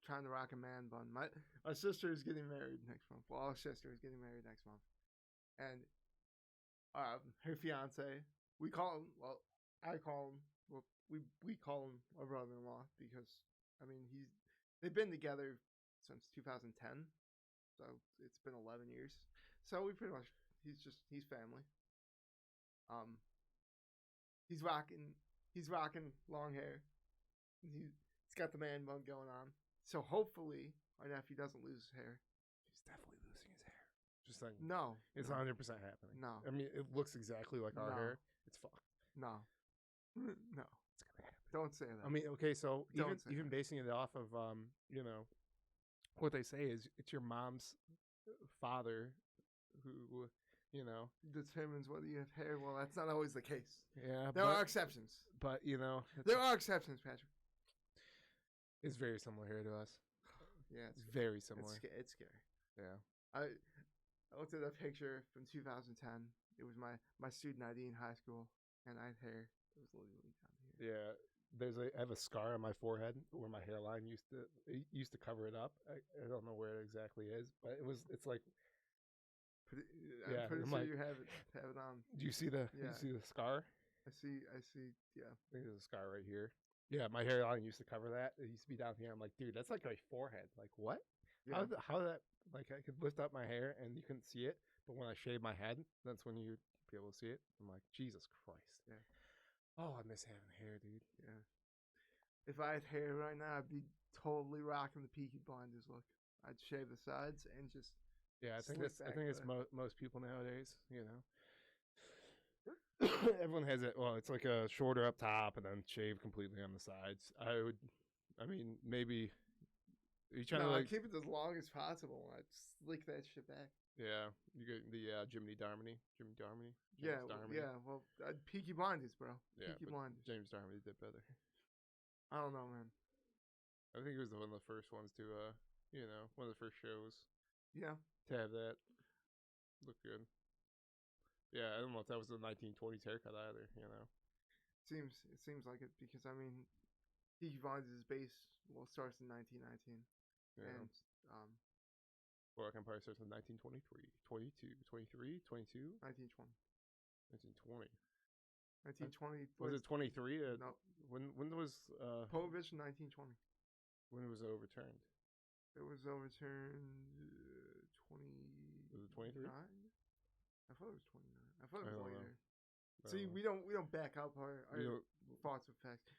trying to rock a man bun. My sister is getting married next month. Well, our sister is getting married next month, and her fiance. We call him. Well, I call him. Well, we call him a brother-in-law because I mean they've been together since 2010, so it's been 11 years. So we pretty much he's family. He's rocking long hair. He's got the man bun going on. So hopefully our nephew doesn't lose his hair.
He's definitely losing his hair. Just like
no,
it's 100% happening.
No,
I mean it looks exactly like our hair. It's fucked.
No, no,
it's gonna happen.
Don't say that.
I mean, okay, so even basing it off of you know, what they say is it's your mom's father who, you know,
determines whether you have hair. Well, that's not always the case.
Yeah,
there are exceptions.
But you know,
there are exceptions, Patrick.
It's very similar here to us.
Yeah,
it's very similar.
It's scary.
Yeah.
I looked at a picture from 2010. It was my student ID in high school, and I had hair. It was literally down here.
Yeah. I have a scar on my forehead where my hairline used to cover it up. I don't know where it exactly is, but it's like.
I'm pretty sure you have it on.
Do you see the scar?
I see. Yeah.
I think there's a scar right here. Yeah, my hairline used to cover that. It used to be down here. I'm like, dude, that's like my forehead. Like, what? Yeah. How that? Like, I could lift up my hair and you couldn't see it, but when I shave my head, that's when you'd be able to see it. I'm like, Jesus Christ.
Yeah.
Oh, I miss having hair, dude.
Yeah. If I had hair right now, I'd be totally rocking the Peaky Blinders look. I'd shave the sides and just.
Yeah, I think it's most people nowadays. You know. Everyone has it. Well, it's like a shorter up top and then shave completely on the sides. I mean, maybe. Are you trying to like
keep it as long as possible? I'd slick that shit back.
Yeah, you get the Jimmy Darmody.
Yeah, well, Peaky Blinders, bro.
Yeah,
Peaky Blinders.
James Darmody did better.
I don't know, man.
I think he was one of the first ones to, one of the first shows.
Yeah.
To have that look good. Yeah, I don't know if that was the 1920s haircut either. You know.
It seems like it because I mean, Peaky Blinders' base starts in 1919.
Yeah.
And
Boardwalk Empire starts in 1923, 22, 23, 22,
1920.
1920.
1920
Was it 23?
No.
When was
Prohibition 1920.
when was it overturned?
It was overturned 20.
Was it 23?
I thought it was 29. I thought it
I
was
don't know.
later. See, we don't back up our thoughts with facts.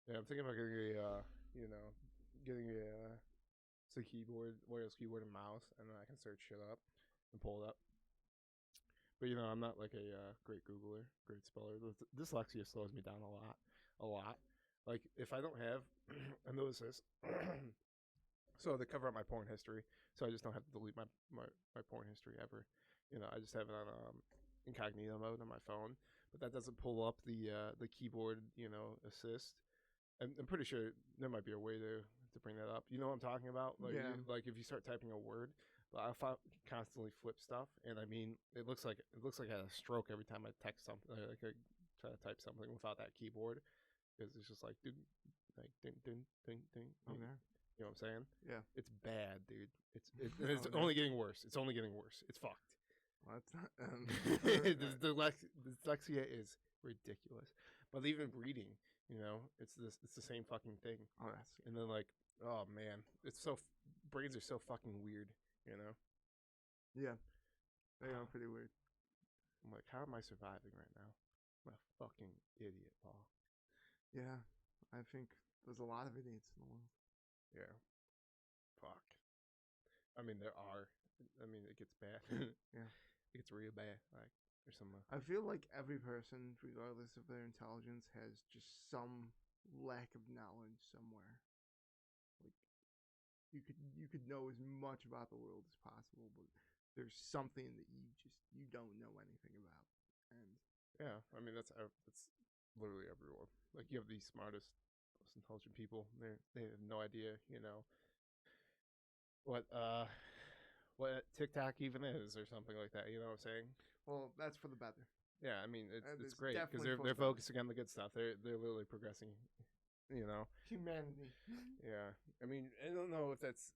Yeah, I'm thinking about getting a getting a wireless keyboard and mouse, and then I can search shit up and pull it up. But I'm not like a great Googler, great speller. Dyslexia slows me down a lot. Like if I don't have, I notice this. So they cover up my porn history, so I just don't have to delete my porn history ever. I just have it on incognito mode on my phone, but that doesn't pull up the keyboard assist. I'm pretty sure there might be a way to bring that up. You know what I'm talking about? Like,
Yeah.
like if you start typing a word, but I constantly flip stuff, and I mean, it looks like I had a stroke every time I text something. Like I try to type something without that keyboard, because it's just like, dude, like ding ding ding ding.
Okay.
You know what I'm saying?
Yeah.
It's bad, dude. It's only getting worse. It's only getting worse. It's fucked.
Well, that's not.
Dyslexia is ridiculous. But even reading, it's the same fucking thing.
Oh, that's.
And then oh man, brains are so fucking weird.
Yeah, they are pretty weird.
I'm like, how am I surviving right now? I'm a fucking idiot, Paul.
Yeah, I think there's a lot of idiots in the world.
Yeah. Fuck. I mean, there are. I mean, it gets bad.
Yeah.
It gets real bad. Like, there's some.
I feel like every person, regardless of their intelligence, has just some lack of knowledge somewhere. Like, you could know as much about the world as possible, but there's something that you don't know anything about. And
yeah, I mean that's literally everyone. Like you have the smartest, most intelligent people. They have no idea, what TikTok even is or something like that. You know what I'm saying?
Well, that's for the better.
Yeah, I mean it's
it's
great because
definitely
they're focusing on the good stuff. They're literally progressing.
Humanity.
Yeah, I mean I don't know if it's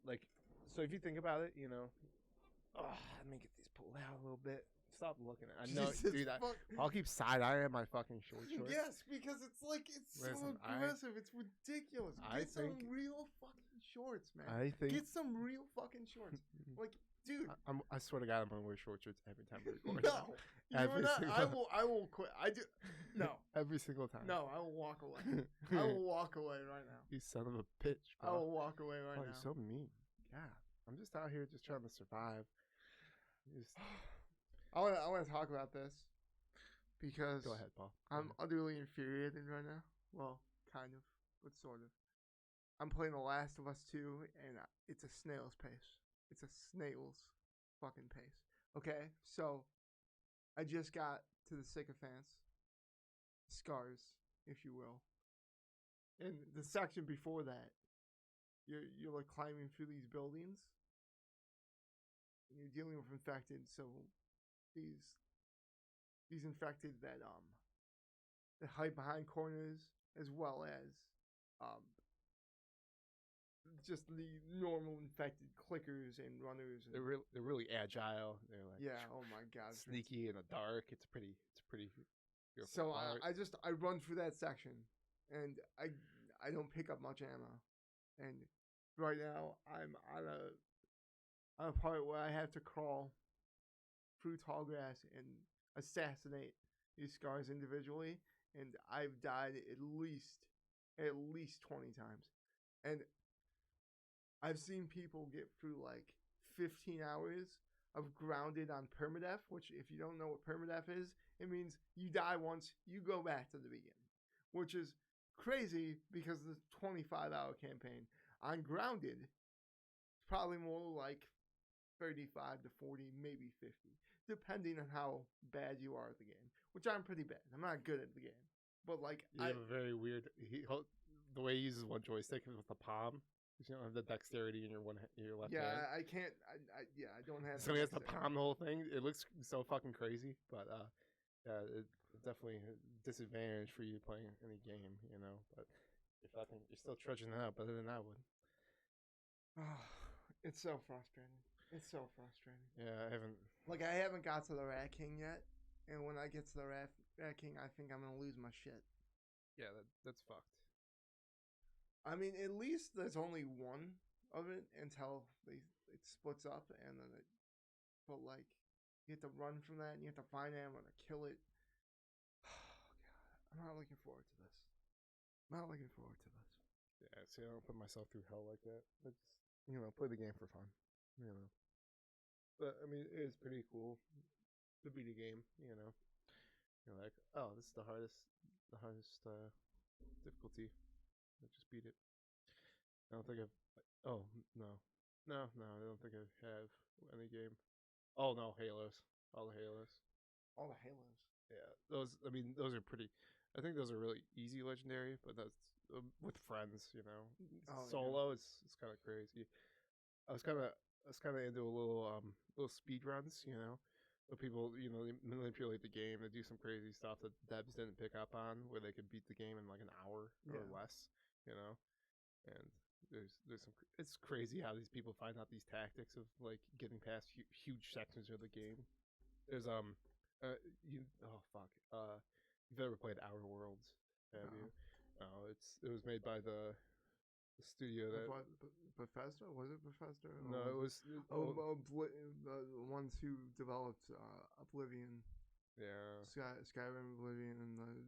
like so if you think about it, let me get these pulled out a little bit. Stop looking at it. I know,
Jesus
dude.
fuck.
I'll keep side-eyeing my fucking shorts.
Yes, because it's so
Listen,
aggressive. It's ridiculous. Get some real fucking shorts, man.
I think
Get some real fucking shorts. Like, dude.
I swear to God, I'm gonna wear short shorts every time we record.
No,
every single.
I will quit. I do. No.
Every single time.
No, I will walk away. I will walk away right now.
You son of a bitch, bro.
I will walk away right now.
You're so mean. God, I'm just out here just trying to survive.
I want to talk about this because
go ahead, Paul.
I'm utterly infuriated right now. Well, kind of, but sort of. I'm playing The Last of Us 2, and it's a snail's pace. It's a snail's fucking pace. Okay, so I just got to the sycophants, scars, if you will. And the section before that, you're like climbing through these buildings, and you're dealing with infected. So these infected that hide behind corners, as well as just the normal infected clickers and runners. And
they're really agile. They're like
oh my god,
sneaky in the dark. It's pretty.
So I run through that section, and I don't pick up much ammo, and right now I'm on a part where I have to crawl through tall grass and assassinate these scars individually, and I've died at least 20 times. And I've seen people get through like 15 hours of grounded on permadeath, which if you don't know what permadeath is, it means you die once, you go back to the beginning, which is crazy because the 25-hour campaign on grounded is probably more like 35 to 40, maybe 50, depending on how bad you are at the game, which I'm pretty bad. I'm not good at the game, but like
you have a very weird. The way he uses one joystick is with the palm. You don't have the dexterity in your left hand.
Yeah, I can't. I don't have.
Somebody has to palm the whole thing. It looks so fucking crazy, but yeah, it's definitely a disadvantage for you playing any game, But if you're still trudging it out better than I would.
Oh, it's so frustrating. It's so frustrating.
Yeah, I haven't.
Like I haven't got to the Rat King yet, and when I get to the Rat King, I think I'm gonna lose my shit.
Yeah, that's fucked.
I mean, at least there's only one of it until it splits up, and then it. But like, you have to run from that, and you have to find ammo to kill it. Oh god, I'm not looking forward to this. I'm not looking forward to this.
Yeah, see, I don't put myself through hell like that. I just, play the game for fun. You know. But I mean, it is pretty cool to beat a game. You're like, oh, this is the hardest difficulty. I just beat it. I don't think I've. Oh no, I don't think I have any game. Oh no, Halos, all the Halos.
All the Halos.
Yeah, those. I mean, those are pretty. I think those are really easy legendary, but that's with friends.
Oh,
Solo it's kind of crazy. I was kind of into a little speed runs. But people they manipulate the game. They do some crazy stuff that devs didn't pick up on, where they could beat the game in like an hour or less. And there's some. It's crazy how these people find out these tactics of like getting past huge sections of the game. There's oh fuck you've ever played Outer Worlds? Have you? No, it was made by the studio that.
What, Bethesda? Was it Bethesda?
No, it was.
The ones who developed Oblivion.
Yeah.
Skyrim, Oblivion, and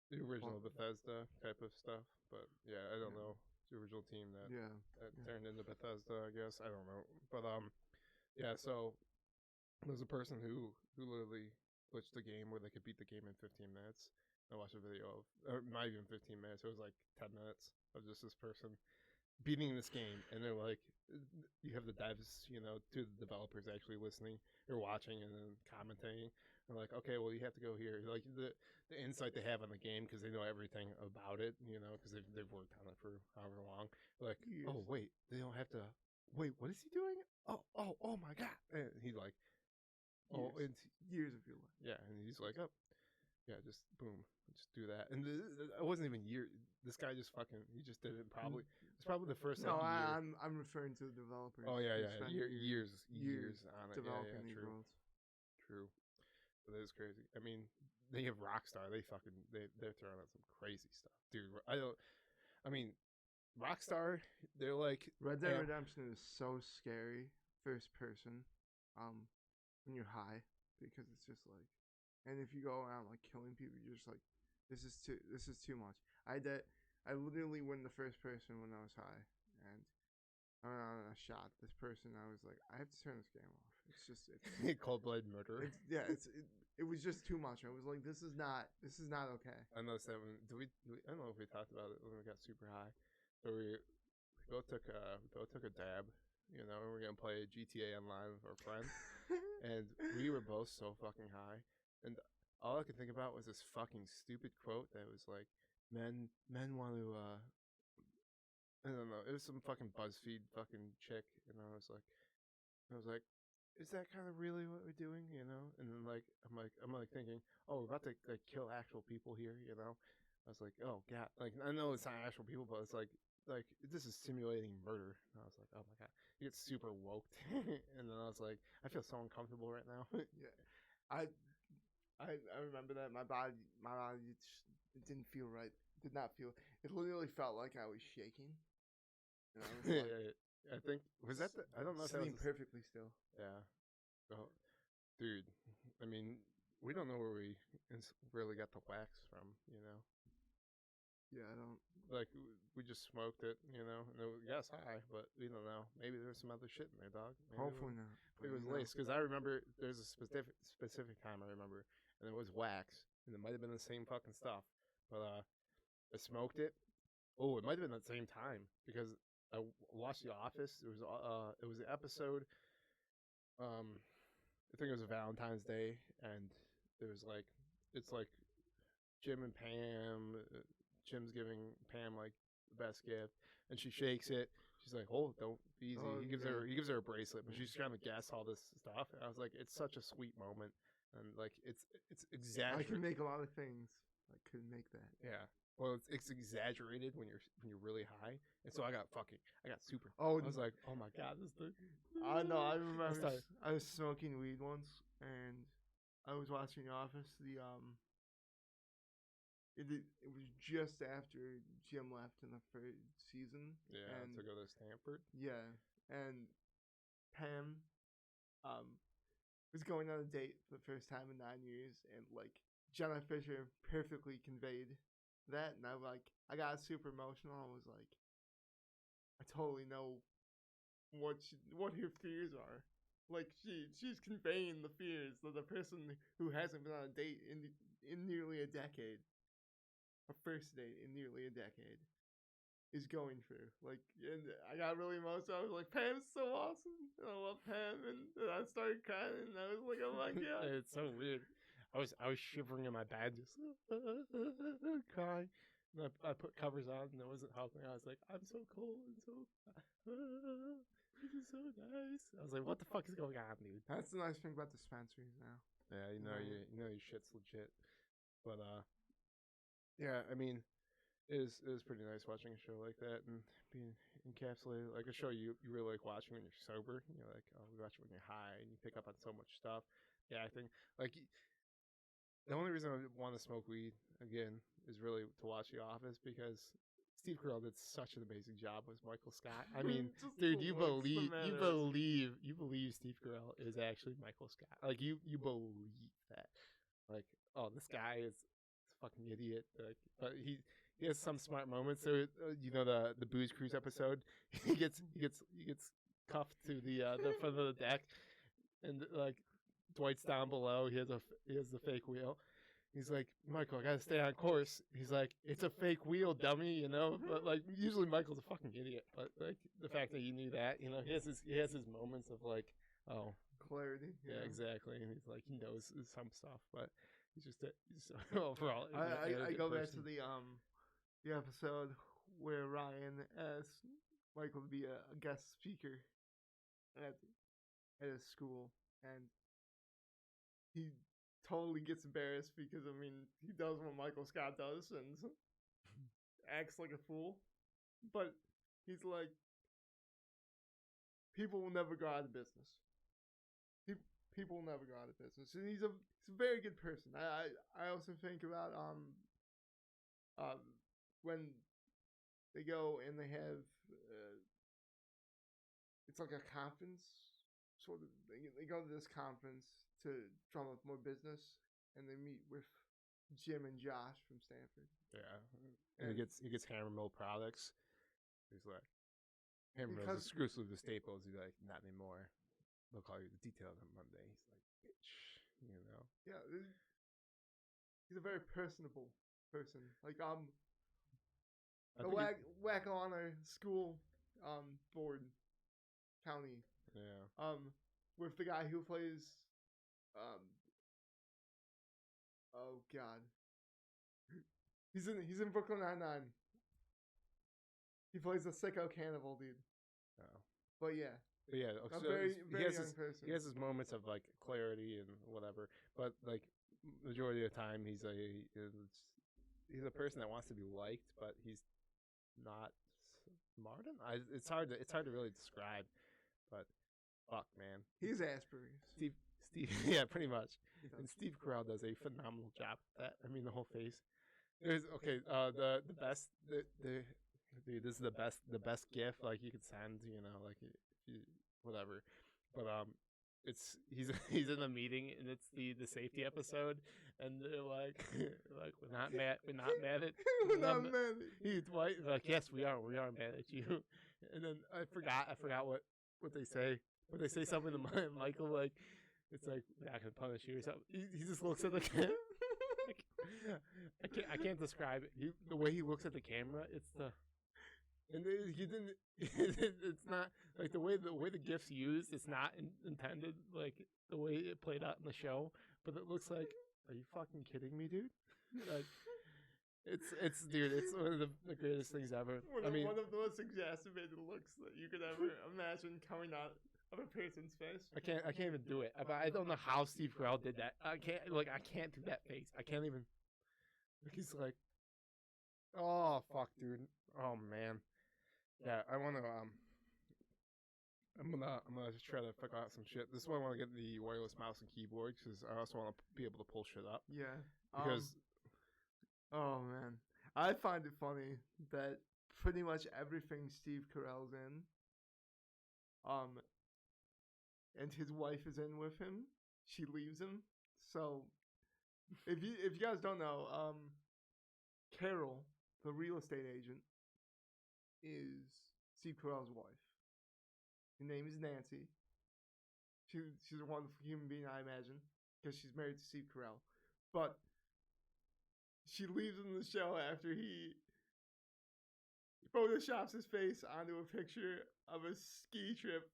the original Bethesda type of stuff. But yeah, I don't know the original team that turned into Bethesda. I guess I don't know, but yeah. So there's a person who literally glitched the game where they could beat the game in 15 minutes. I watched a video of, or not even 15 minutes. It was like 10 minutes of just this person beating this game, and they're like, you have the devs, to the developers actually listening or watching and then commentating. They're like, okay, well, you have to go here. Like the insight they have on the game because they know everything about it, because they've worked on it for however long. They're like, oh wait, they don't have to. Wait, what is he doing? Oh my god! And he's like,
years of your life.
Yeah, and he's like, oh, yeah, just boom, just do that. And it wasn't even years. This guy just he just did it probably. It's probably the first.
No,
year.
I'm referring to the developers.
Oh yeah. Years on it.
Developing these
true.
worlds.
True. But it is crazy. I mean, they have Rockstar. They're throwing out some crazy stuff, dude. I mean, Rockstar. They're like
Red Dead Redemption is so scary, first person, when you're high, because it's just like, and if you go around like killing people, you're just like, this is too much. I literally went the first person when I was high, and I shot this person. I was like, I have to turn this game off. It's just
cold-blooded murder.
It was just too much. I was like, this is not okay.
I noticed that when I don't know if we talked about it when we got super high. So we both took a dab. We were gonna play GTA Online with our friend, and we were both so fucking high, and all I could think about was this fucking stupid quote that was like, men want to I don't know, it was some fucking BuzzFeed fucking chick, and I was like, is that kind of really what we're doing, And then like I'm like thinking, oh, we're about to like kill actual people here, I was like, oh god, like I know it's not actual people, but it's like this is simulating murder. And I was like, oh my god, you get super woke, and then I was like, I feel so uncomfortable right now.
Yeah, I remember that my body it didn't feel right. Did not feel. It literally felt like I was shaking. And I was like,
I think was that the, I don't know if that was
perfectly still.
Yeah. Oh, dude, I mean, we don't know where we really got the wax from,
Yeah, I don't.
Like, we just smoked it, and it got us high, but we don't know. Maybe there's some other shit in there, dog.
Hopefully not.
It was lace, because I remember there's a specific time I remember, and it was wax, and it might have been the same fucking stuff, but I smoked it. Oh, it might have been at the same time, because I watched The Office. It was an episode. I think it was a Valentine's Day, and it was like, it's like Jim and Pam. Jim's giving Pam like the best gift, and she shakes it. She's like, "Oh, don't be easy." He gives her a bracelet, but she's trying to guess all this stuff. And I was like, it's such a sweet moment, and like it's exactly.
I can make a lot of things. I couldn't make that.
Yeah, Well, it's exaggerated when you're really high, and so I got super.
Oh,
I was like, oh my god, this thing.
I know. I remember
started-
I was smoking weed once, and I was watching The Office. It was just after Jim left in the first season.
Yeah,
and
to go to Stanford.
yeah, and Pam, was going on a date for the first time in 9 years, and like Jenna Fisher perfectly conveyed that, and I got super emotional. I was like, I totally know what her fears are. Like she's conveying the fears that the person who hasn't been on a date in nearly a decade, a first date in nearly a decade, is going through. Like, and I got really emotional. I was like, Pam's so awesome. And I love Pam, and I started crying, and I was like, oh my god.
It's so weird. I was shivering in my bed, just crying. And I put covers on, and it wasn't helping. I was like, I'm so cold and so. This is so nice. I was like, what the fuck is going on, dude?
That's the nice thing about dispensaries now.
Yeah, you know your shit's legit. But yeah, I mean, it is pretty nice watching a show like that and being encapsulated. Like a show you really like watching when you're sober. You're like, oh, we watch it when you're high, and you pick up on so much stuff. The acting, like the only reason I want to smoke weed again is really to watch The Office, because Steve Carell did such an amazing job with Michael Scott. I mean,
Just
dude,
the
you
looks, the
believe Steve Carell is actually Michael Scott. Like you believe that. Like, oh, this guy is a fucking idiot. Like, but he has some smart moments. So you know the Booze Cruise episode, he gets cuffed to the front of the deck, and like Dwight's down below. He has the fake wheel. He's like, Michael, I gotta stay on course. He's like, it's a fake wheel, dummy, you know. But like, usually Michael's a fucking idiot. But like, the fact that you knew that, you know, he has his moments of like, oh,
Clarity.
yeah, exactly. And he's like, he knows some stuff, but he's just overall.
I go back to the episode where Ryan asked Michael to be a guest speaker at his school, and he totally gets embarrassed because I mean he does what Michael Scott does and acts like a fool, but he's like, people will never go out of business. People will never go out of business, and he's a very good person. I also think about when they go and they have it's like a conference sort of. They go to this conference to drum up more business, and they meet with Jim and Josh from Stanford.
Yeah, and he gets Hammer Mill products. He's like, Hammer Mill's exclusive to Staples. He's like, not anymore. They'll call you the details on Monday. He's like, bitch, you know.
Yeah, he's a very personable person. Like a wacko on our school board, county.
Yeah.
With the guy who plays oh god, he's in Brooklyn Nine-Nine. He plays a sicko cannibal dude.
Oh.
But yeah.
But yeah,
A very young person.
He has his moments of like clarity and whatever, but like majority of the time he's a person that wants to be liked, but he's not smart enough. It's hard to really describe, but fuck, man,
he's Asperger's.
Steve, yeah, pretty much. And Steve Carell does a phenomenal job at that. I mean, the whole face. There's the best dude, this is the best gif like you could send, you know, like if you, whatever. But it's he's in a meeting, and it's the safety episode, and they're like we're not mad at
We're not mad at
he's white, like, yes, we are mad at you. And then I forgot what they say. But they say something to Michael, like, it's like, we're not gonna punish you or something. He just looks at the camera. I can't describe it. The way he looks at the camera, he didn't. It's not like the way the gif's used. It's not intended like the way it played out in the show. But it looks like, are you fucking kidding me, dude? Like, it's dude. It's one of the greatest things ever.
One of the most exacerbated looks that you could ever imagine coming out of a person's face.
I can't even do it. I don't know how Steve Carell did that. I can't do that face. I can't even. He's like, Oh fuck, dude. Oh man. Yeah, I want to. I'm gonna just try to figure out some shit. This is why I want to get the wireless mouse and keyboard because I also want to be able to pull shit up.
Yeah.
Because
Oh man, I find it funny that pretty much everything Steve Carell's in, and his wife is in with him. She leaves him. So, if you guys don't know, Carol, the real estate agent, is Steve Carell's wife. Her name is Nancy. She's a wonderful human being, I imagine, because she's married to Steve Carell. But she leaves him in the show after he photoshops his face onto a picture of a ski trip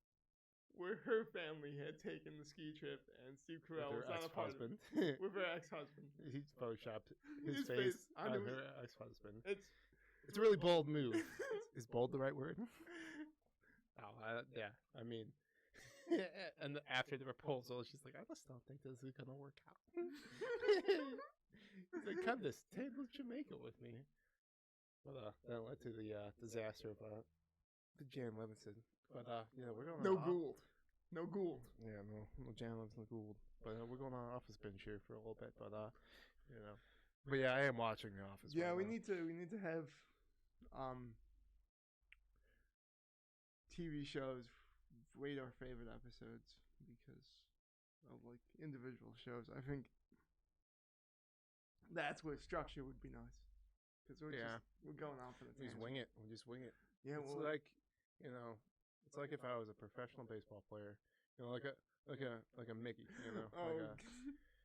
where her family had taken the ski trip and Steve Carell was not a part of it. With her ex-husband.
He photoshopped his face on
onto
her ex-husband.
It's
a really bold move. Is bold the right word? Oh, yeah. I mean, and after the proposal, she's like, I just don't think this is gonna work out. He's like, come to Jamaica with me. But that led to the disaster of the Jan Levinson. But yeah, we're going
no Gould. No Gould.
Yeah, no Jan Levinson Gould. But we're going on Office binge here for a little bit. But you know. But yeah, I am watching The Office.
Yeah,
right
we need to have TV shows rate our favorite episodes because of like individual shows. I think that's where structure would be nice because we're going off on a tangent.
Just wing it. We just wing it.
Yeah,
it's like it's like if I was a professional baseball player, like a Mickey,
Oh.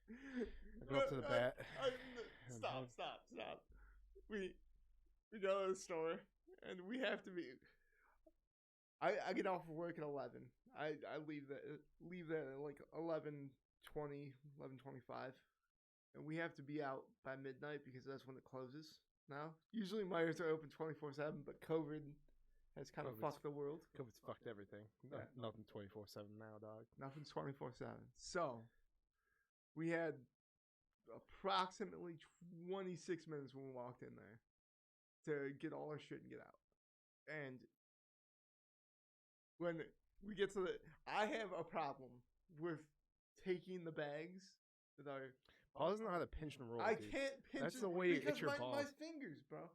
I go up to the bat.
Stop. We go to the store and we have to be. I get off of work at 11. I leave that at like 11:20, 11:25, and we have to be out by midnight because that's when it closes. Now, usually Myers are open 24/7, but COVID has kind of fucked the world.
COVID's fucked everything.
Yeah.
Nothing 24/7 now, dog.
Nothing's 24/7. So, we had approximately 26 minutes when we walked in there to get all our shit and get out. And when we get to I have a problem with taking the bags that are.
Paul doesn't know how to pinch and roll.
I
dude.
can't pinch.
That's the way you
because
hit your balls.
My fingers, bro.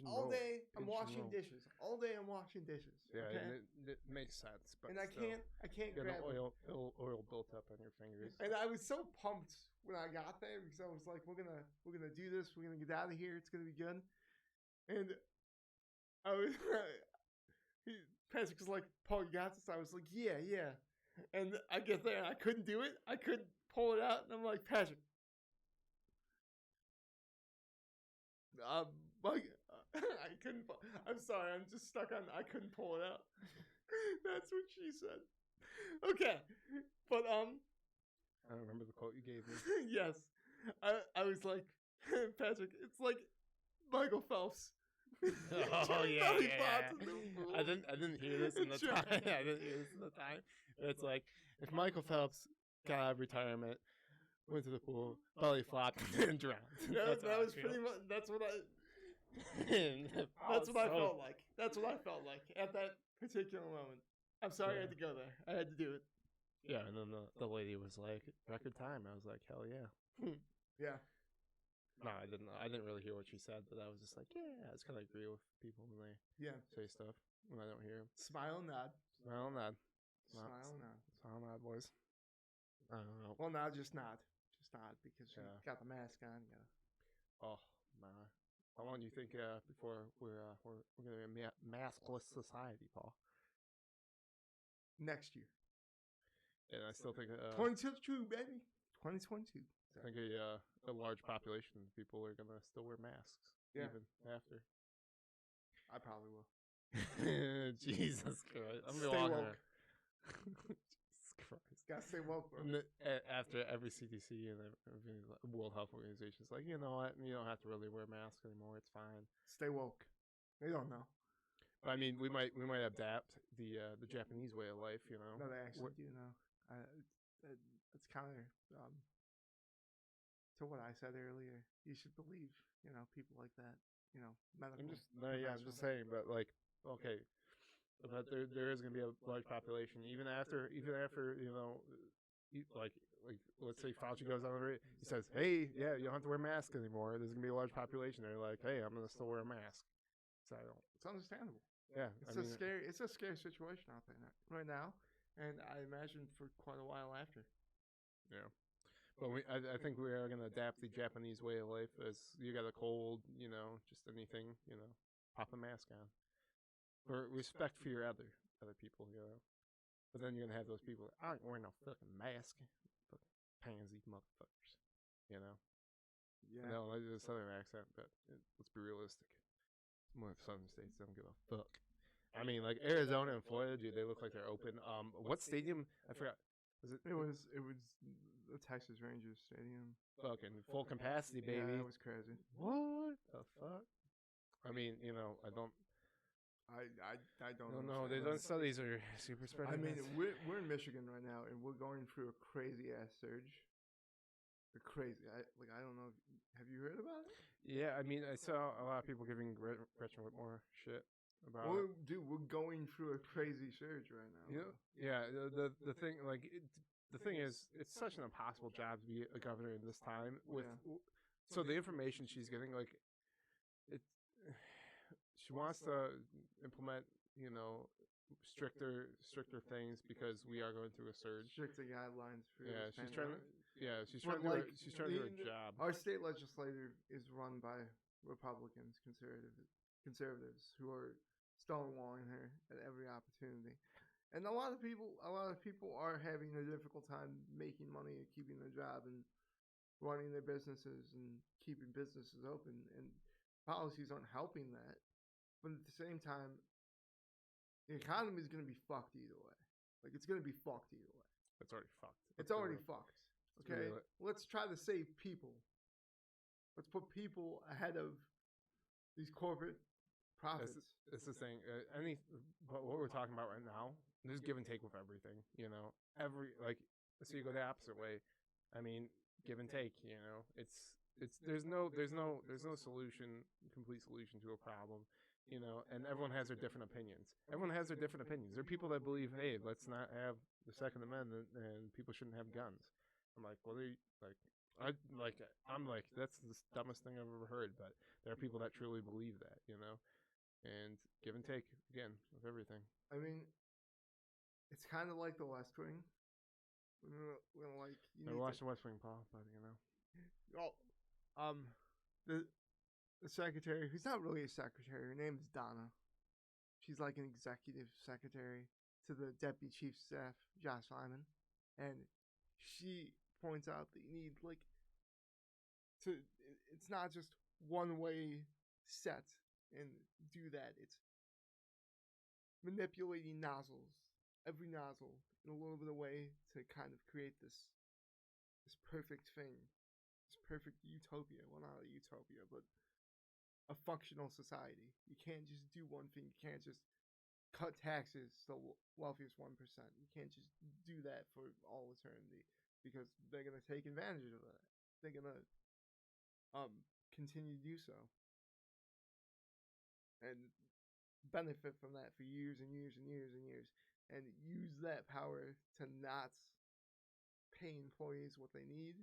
All
roll.
day I'm
Pinch and
washing
roll.
dishes. All day I'm washing dishes.
Yeah,
okay?
it makes sense. But
and I can't
you
grab
oil built up on your fingers.
And I was so pumped when I got there because I was like, we're gonna do this. We're gonna get out of here. It's gonna be good. And I was. Patrick was like, Paul, you got this? I was like, yeah. And I get there and I couldn't do it. I couldn't pull it out. And I'm like, Patrick. I couldn't. I'm sorry. I'm just stuck on. I couldn't pull it out. That's what she said. Okay, but
I don't remember the quote you gave me.
Yes, I was like, Patrick. It's like Michael Phelps.
Oh yeah. I didn't hear this in the time. I didn't hear this in the time. It's like if Michael Phelps got out of retirement, went to the pool, belly flopped, and drowned.
That was pretty much. That's what I. That's what I felt like. That's what I felt like at that particular moment. I'm sorry I had to go there. I had to do it.
Yeah, and then the lady was like, record time. I was like, hell yeah.
Yeah.
No, I didn't really hear what she said, but I was just like, yeah, I just kind of agree with people when they say stuff when I don't hear them.
Smile and nod.
Smile and nod.
Smile and nod.
Smile and nod, boys. I don't know.
Well, now just nod. Just nod because you got the mask on. Yeah.
Oh, nah. How long do you think before we're gonna be a maskless society, Paul?
Next year.
And I still think
2022, baby. 2022.
I think a large population of people are gonna still wear masks even after.
I probably will.
Jesus Christ! I'm
Stay
walking
woke.
Jesus Christ!
Gotta stay woke, bro.
After every CDC and every World Health Organization is like, you know what? You don't have to really wear masks anymore. It's fine.
Stay woke. They don't know.
But I mean, we might adapt the Japanese way of life. You know.
No, they actually do know. It's counter to what I said earlier. You should believe, people like that. medical.
I'm just saying, but like, okay, but there is going to be a large population even after like let's say Fauci goes on the radio, he says, hey, yeah, you don't have to wear masks anymore. There's going to be a large population. They're like, hey, I'm going to still wear a mask. So I don't.
It's understandable.
Yeah,
It's a scary situation out there right now, and I imagine for quite a while after.
Yeah. But I think we are going to adapt the Japanese way of life. As you got a cold, just anything, pop a mask on. For respect for your other people, But then you're going to have those people, I ain't wearing no fucking mask. Fucking pansy motherfuckers,
Yeah.
No, I do a southern accent, but let's be realistic. More southern states don't give a fuck. I mean, like Arizona and Florida, dude, they look like they're open. What stadium? I forgot.
It was the Texas Rangers Stadium.
Fucking full capacity, baby.
Yeah, it was crazy.
What the fuck? I mean, I don't.
I don't
know. They done studies are super spreading.
I mean, we're in Michigan right now, and we're going through a crazy ass surge. I don't know. Have you heard about it?
Yeah, I mean, I saw a lot of people giving Gretchen Whitmore shit about it.
Dude, we're going through a crazy surge right now.
Yeah. The thing, the thing is, it's such an impossible job to be a governor in this time. So the information she's getting, she wants to implement, stricter things because we are going through a surge.
Stricter guidelines for
she's trying to. Yeah, she's trying to do a job.
Our state legislature is run by Republicans, conservatives who are stonewalling her at every opportunity. And a lot of people are having a difficult time making money and keeping their job and running their businesses and keeping businesses open. And policies aren't helping that. But at the same time, the economy is going to be fucked either way. It's going to be fucked either way.
It's already fucked.
It's already fucked. Okay? Let's try to save people. Let's put people ahead of these corporate profits.
It's the thing. But what we're talking about right now, there's give and take with everything. So you go the opposite way. I mean, give and take. There's no complete solution to a problem. And everyone has their different opinions. There are people that believe, hey, let's not have the Second Amendment and people shouldn't have guns. I'm like, what are you like? I'm like, that's the dumbest thing I've ever heard. But there are people that truly believe that, and give and take again with everything.
I mean, it's kind of like the West Wing. We're like,
never watched the West Wing, Paul, but
the secretary, who's not really a secretary, her name is Donna. She's like an executive secretary to the deputy chief of staff, Josh Lyman, and she points out that you need it's not just one way set and do that. It's manipulating every nozzle in a little bit of way to kind of create this perfect thing, this perfect utopia. Well, not a utopia, but a functional society. You can't just do one thing. You can't just cut taxes to the wealthiest 1%. You can't just do that for all eternity because they're going to take advantage of that. They're going to continue to do so and benefit from that for years and years and years and years, and use that power to not pay employees what they need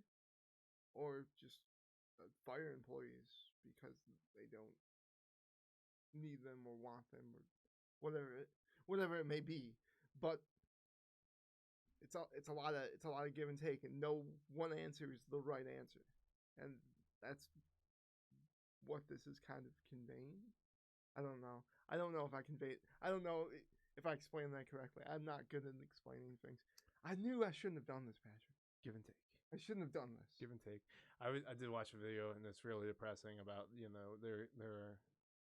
or just fire employees because they don't need them or want them or whatever it may be. But it's a lot of give and take, and no one answer is the right answer, and that's what this is kind of conveying. I don't know if I conveyed. I don't know if I explained that correctly. I'm not good at explaining things. I knew I shouldn't have done this, Patrick.
Give and take.
I shouldn't have done this.
Give and take. I did watch a video, and it's really depressing about their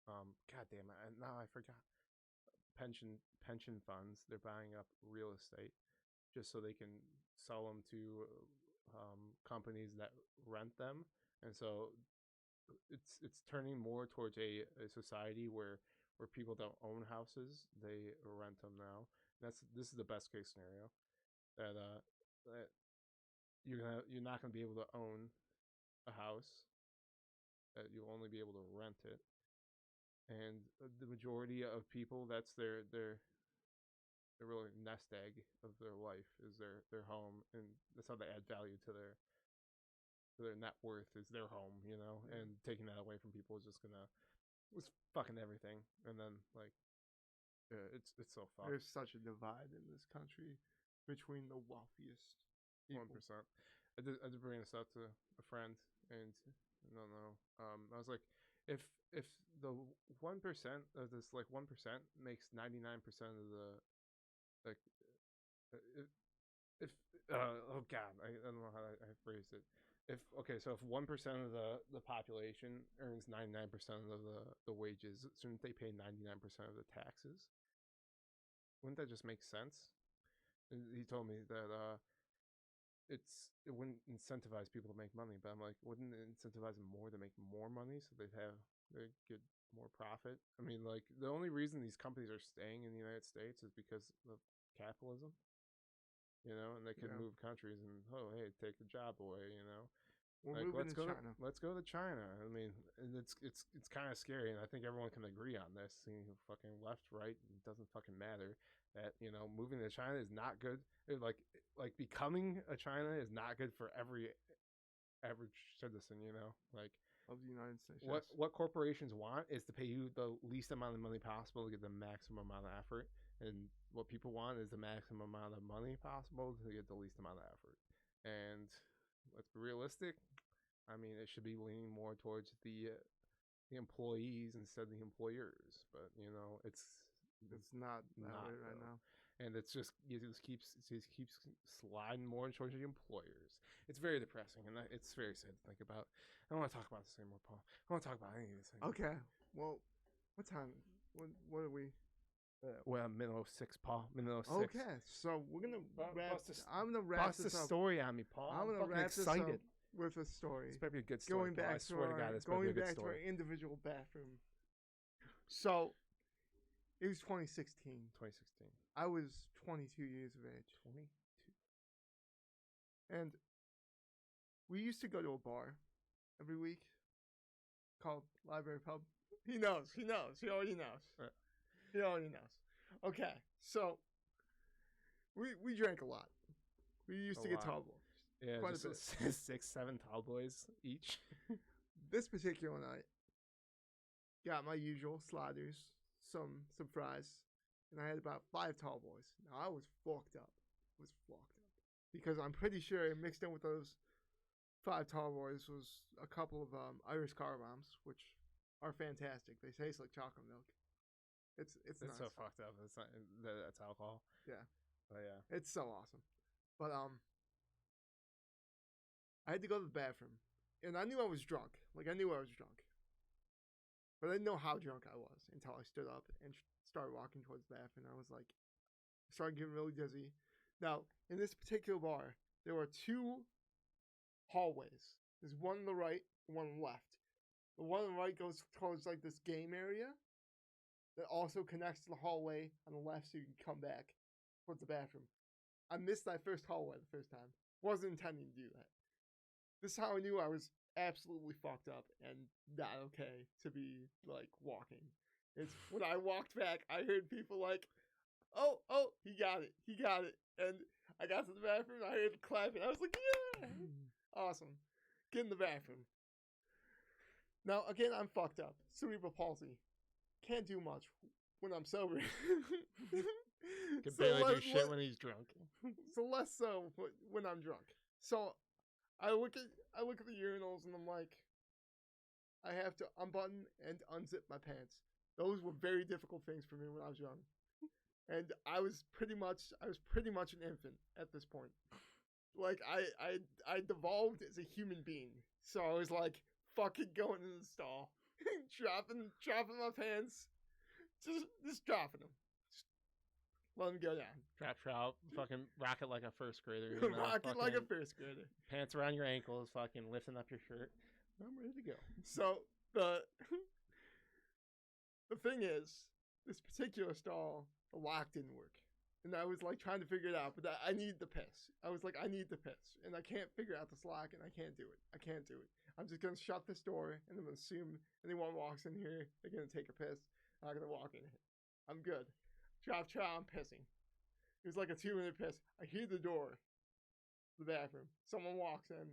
God damn it! Now I forgot. Pension funds. They're buying up real estate just so they can sell them to companies that rent them, and so it's turning more towards a society where people don't own houses, they rent them now. This is the best case scenario, that you're not gonna be able to own a house, that you'll only be able to rent it, and the majority of people, that's their really nest egg of their life is their home, and that's how they add value to their net worth is their home, you know. And taking that away from people is just gonna was fucking everything. And then like it's so fucked.
There's such a divide in this country between the wealthiest people.
1%. I did bring this up to a friend, and no, I was like, if the 1% of this, like 1% makes 99% of the, like, if oh god, I don't know how I phrased it. If okay, so if 1% of the population earns 99% of the wages, shouldn't they pay 99% of the taxes? Wouldn't that just make sense? And he told me that it wouldn't incentivize people to make money, but I'm like, wouldn't it incentivize them more to make more money so they get more profit? I mean, like, the only reason these companies are staying in the United States is because of capitalism, you know, and they could move countries and take the job away, you know.
We're moving to China.
Let's go to China. I mean, it's kind of scary, and I think everyone can agree on this. Fucking left, right, it doesn't fucking matter. That, you know, moving to China is not good. Like becoming a China is not good for every average citizen, you know. Like,
of the United States.
What corporations want is to pay you the least amount of money possible to get the maximum amount of effort, and what people want is the maximum amount of money possible to get the least amount of effort. And let's be realistic. I mean, it should be leaning more towards the employees instead of the employers. But you know, it's
not that way right now.
And it just keeps sliding more towards the employers. It's very depressing, and it's very sad to think about. I don't want to talk about this anymore, Paul. I don't want to talk about any of this anymore.
Okay. Well, what time? What are we?
Well, minute 06, Paul. Minute 06.
Okay, so we're gonna wrap. I'm gonna wrap this up.
Bust the story on me, Paul.
I'm gonna wrap
excited.
This up with a story.
It's better be a good story.
Going back to our individual bathroom. So, it was 2016.
2016.
I was 22 years of age.
22.
And we used to go to a bar every week called Library Pub. He knows. He already knows.
Right.
He already knows. Okay, so we drank a lot. We used to get tall boys.
Yeah,
quite
just
a bit.
6, 7 tall boys each.
This particular night, got my usual sliders, some fries, and I had about 5 tall boys. Now I was fucked up. Because I'm pretty sure mixed in with those 5 tall boys was a couple of Irish car bombs, which are fantastic. They taste like chocolate milk. It's nice.
So fucked up. It's not, that's alcohol.
Yeah.
But yeah.
It's so awesome. But I had to go to the bathroom, and I knew I was drunk. But I didn't know how drunk I was until I stood up and started walking towards the bathroom. I was like, started getting really dizzy. Now, in this particular bar, there were 2 hallways. There's one on the right, one on the left. The one on the right goes towards like this game area that also connects to the hallway on the left, so you can come back towards the bathroom. I missed that first hallway the first time. Wasn't intending to do that. This is how I knew I was absolutely fucked up and not okay to be like walking. It's when I walked back, I heard people like, oh, he got it. And I got to the bathroom, I heard clapping. I was like, yeah, awesome. Get in the bathroom. Now, again, I'm fucked up. Cerebral palsy. Can't do much when I'm sober.
Can barely do shit when he's drunk.
So less so when I'm drunk. So I look at the urinals and I'm like, I have to unbutton and unzip my pants. Those were very difficult things for me when I was young. And I was pretty much an infant at this point. Like I devolved as a human being. So I was like fucking going in the stall. dropping my pants. Just dropping them. Just let them go down.
Trap, fucking rock it like a first grader. You know?
Rock it like a first grader.
Pants around your ankles, fucking lifting up your shirt. I'm ready to go.
So the thing is, this particular stall, the lock didn't work. And I was like trying to figure it out, but I need the piss. I was like, I need the piss. And I can't figure out this lock, and I can't do it. I'm just gonna shut this door and I'm gonna assume anyone walks in here, they're gonna take a piss. I'm not gonna walk in here. I'm good. Drop trout, I'm pissing. It was like a 2-minute piss. I hear the door, the bathroom. Someone walks in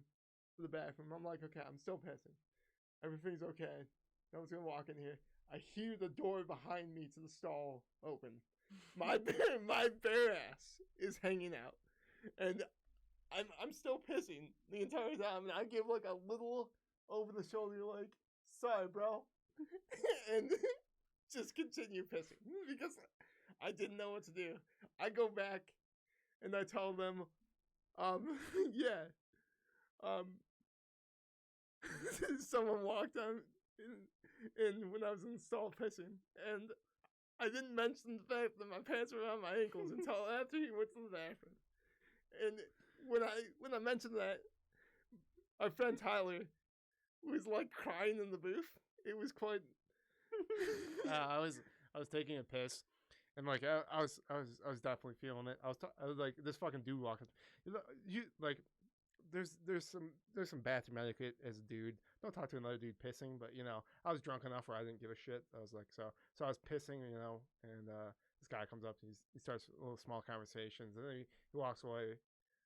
to the bathroom. I'm like, okay, I'm still pissing. Everything's okay. No one's gonna walk in here. I hear the door behind me to the stall open. My bare ass is hanging out, and I'm still pissing the entire time. And I give like a little over the shoulder, like, sorry, bro, and just continue pissing because I didn't know what to do. I go back and I tell them, yeah, someone walked on in when I was in the stall pissing, and I didn't mention the fact that my pants were around my ankles until after he went to the bathroom. And when I mentioned that, our friend Tyler was like crying in the booth. It was quite.
I was taking a piss, and like I was definitely feeling it. I was like, this fucking dude walking. You like, there's some bathroom etiquette as a dude. Don't talk to another dude pissing, but you know, I was drunk enough where I didn't give a shit. I was like, so I was pissing, you know, and this guy comes up, he starts little small conversations, and then he walks away,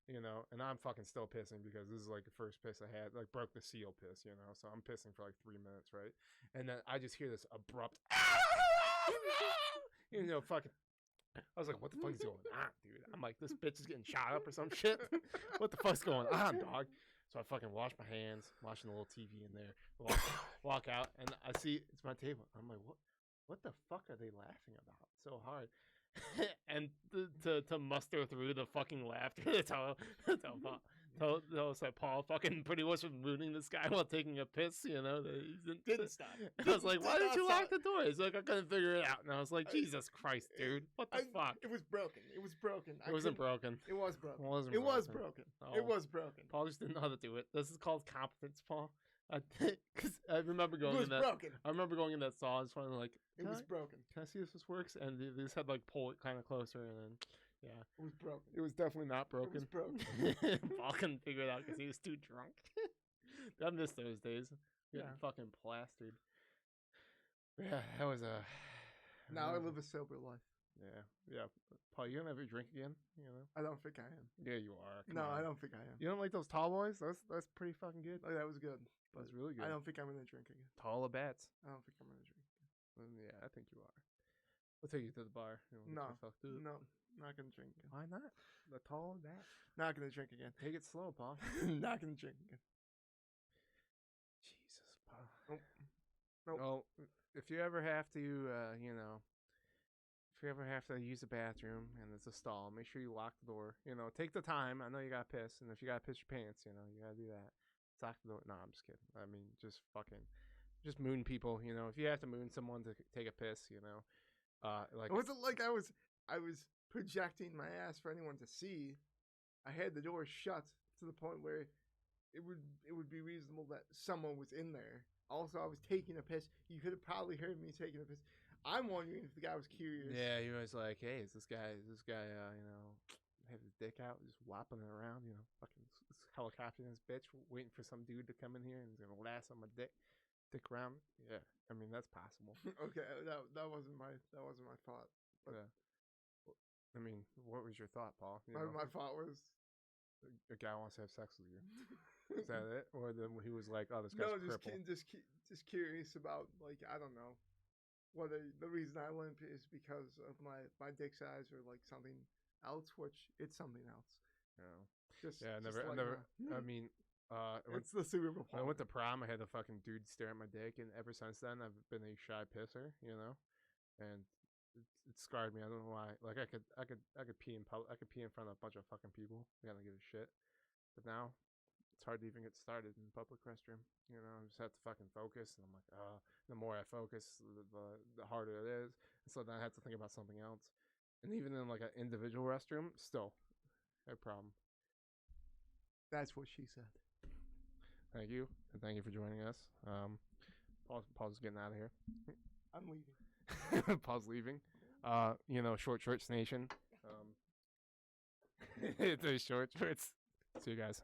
you know, and I'm fucking still pissing because this is like the first piss I had, like broke the seal piss, you know, so I'm pissing for like 3 minutes, right? And then I just hear this abrupt, you know, fucking. I was like, what the fuck is going on, dude? I'm like, this bitch is getting shot up or some shit. What the fuck's going on, dog? So I fucking wash my hands, watching the little TV in there, walk out, and I see it's my table. I'm like, what the fuck are they laughing about so hard? And to muster through the fucking laughter, tell Paul fucking pretty much was mooning this guy while taking a piss, you know.
Didn't stop.
I was like, why did you lock the door? He's like, I couldn't figure it out. And I was like, Jesus Christ, dude. What the fuck?
It was broken. It was broken.
It wasn't broken.
It was broken.
It
It was broken.
Oh.
It was broken.
Paul just didn't know how to do it. This is called competence, Paul. Because I remember going
It was
in that.
broken.
I remember going in that stall and just wanting like,
It was broken.
can I see if this works? And they just had like pull it kind of closer, and then yeah,
It was broken.
it was definitely not broken.
It was broken.
Paul couldn't figure it out because he was too drunk. I miss those days. Getting
Yeah.
fucking plastered. Yeah, that was a.
Now I live a sober life.
Yeah. Paul, you gonna ever drink again? You know?
I don't think I am.
Yeah, you are. Come
No,
on.
I don't think I am.
You don't like those tall boys? That's pretty fucking good.
Oh, that was good.
That's really good.
I don't think I'm gonna drink again.
Taller bats.
I don't think I'm gonna drink again.
Yeah, I think you are. We'll take you to the bar. You know,
No.
get yourself to it.
No, not gonna drink again.
Why not? The tall bat.
Not gonna drink again.
Take it slow, Paul.
Not gonna drink again.
Jesus, Paul.
Nope.
Oh, if you ever have to, you know, if you ever have to use the bathroom and it's a stall, make sure you lock the door. You know, take the time. I know you gotta piss, and if you gotta piss your pants, you know, you gotta do that. Lock the door. No, I'm just kidding. I mean, just moon people. You know, if you have to moon someone to take a piss, you know, like
It wasn't like I was projecting my ass for anyone to see. I had the door shut to the point where it would be reasonable that someone was in there. Also, I was taking a piss. You could have probably heard me taking a piss. I'm wondering if the guy was curious.
yeah, he was like, hey, is this guy, you know, have his dick out, just whopping it around, you know, fucking helicoptering this bitch, waiting for some dude to come in here and he's gonna lasso my dick around. Yeah, I mean that's possible.
Okay, that wasn't my thought. But
Yeah. I mean, what was your thought, Paul? You know,
my thought was
a guy wants to have sex with you. Is that it? Or then he was like, oh, this
no,
guy's crippled.
just curious about, like, I don't know whether the reason I limp is because of my dick size or like something else, which it's something else.
Yeah.
Just
Yeah,
just
I
like
never.
that.
I mean,
It's the Cerebral.
when I went to prom, I had a fucking dude stare at my dick, and ever since then, I've been a shy pisser, you know, and it scarred me. I don't know why. Like I could pee in public. I could pee in front of a bunch of fucking people. I don't give a shit. But now, it's hard to even get started in public restroom. You know, I just have to fucking focus, and I'm like, the more I focus, the harder it is. And so then I have to think about something else. And even in like an individual restroom, still a problem.
That's what she said.
Thank you, and thank you for joining us. Paul's getting out of here.
I'm leaving.
Paul's leaving. You know, Short Shorts Nation. The Short Shorts. See you guys.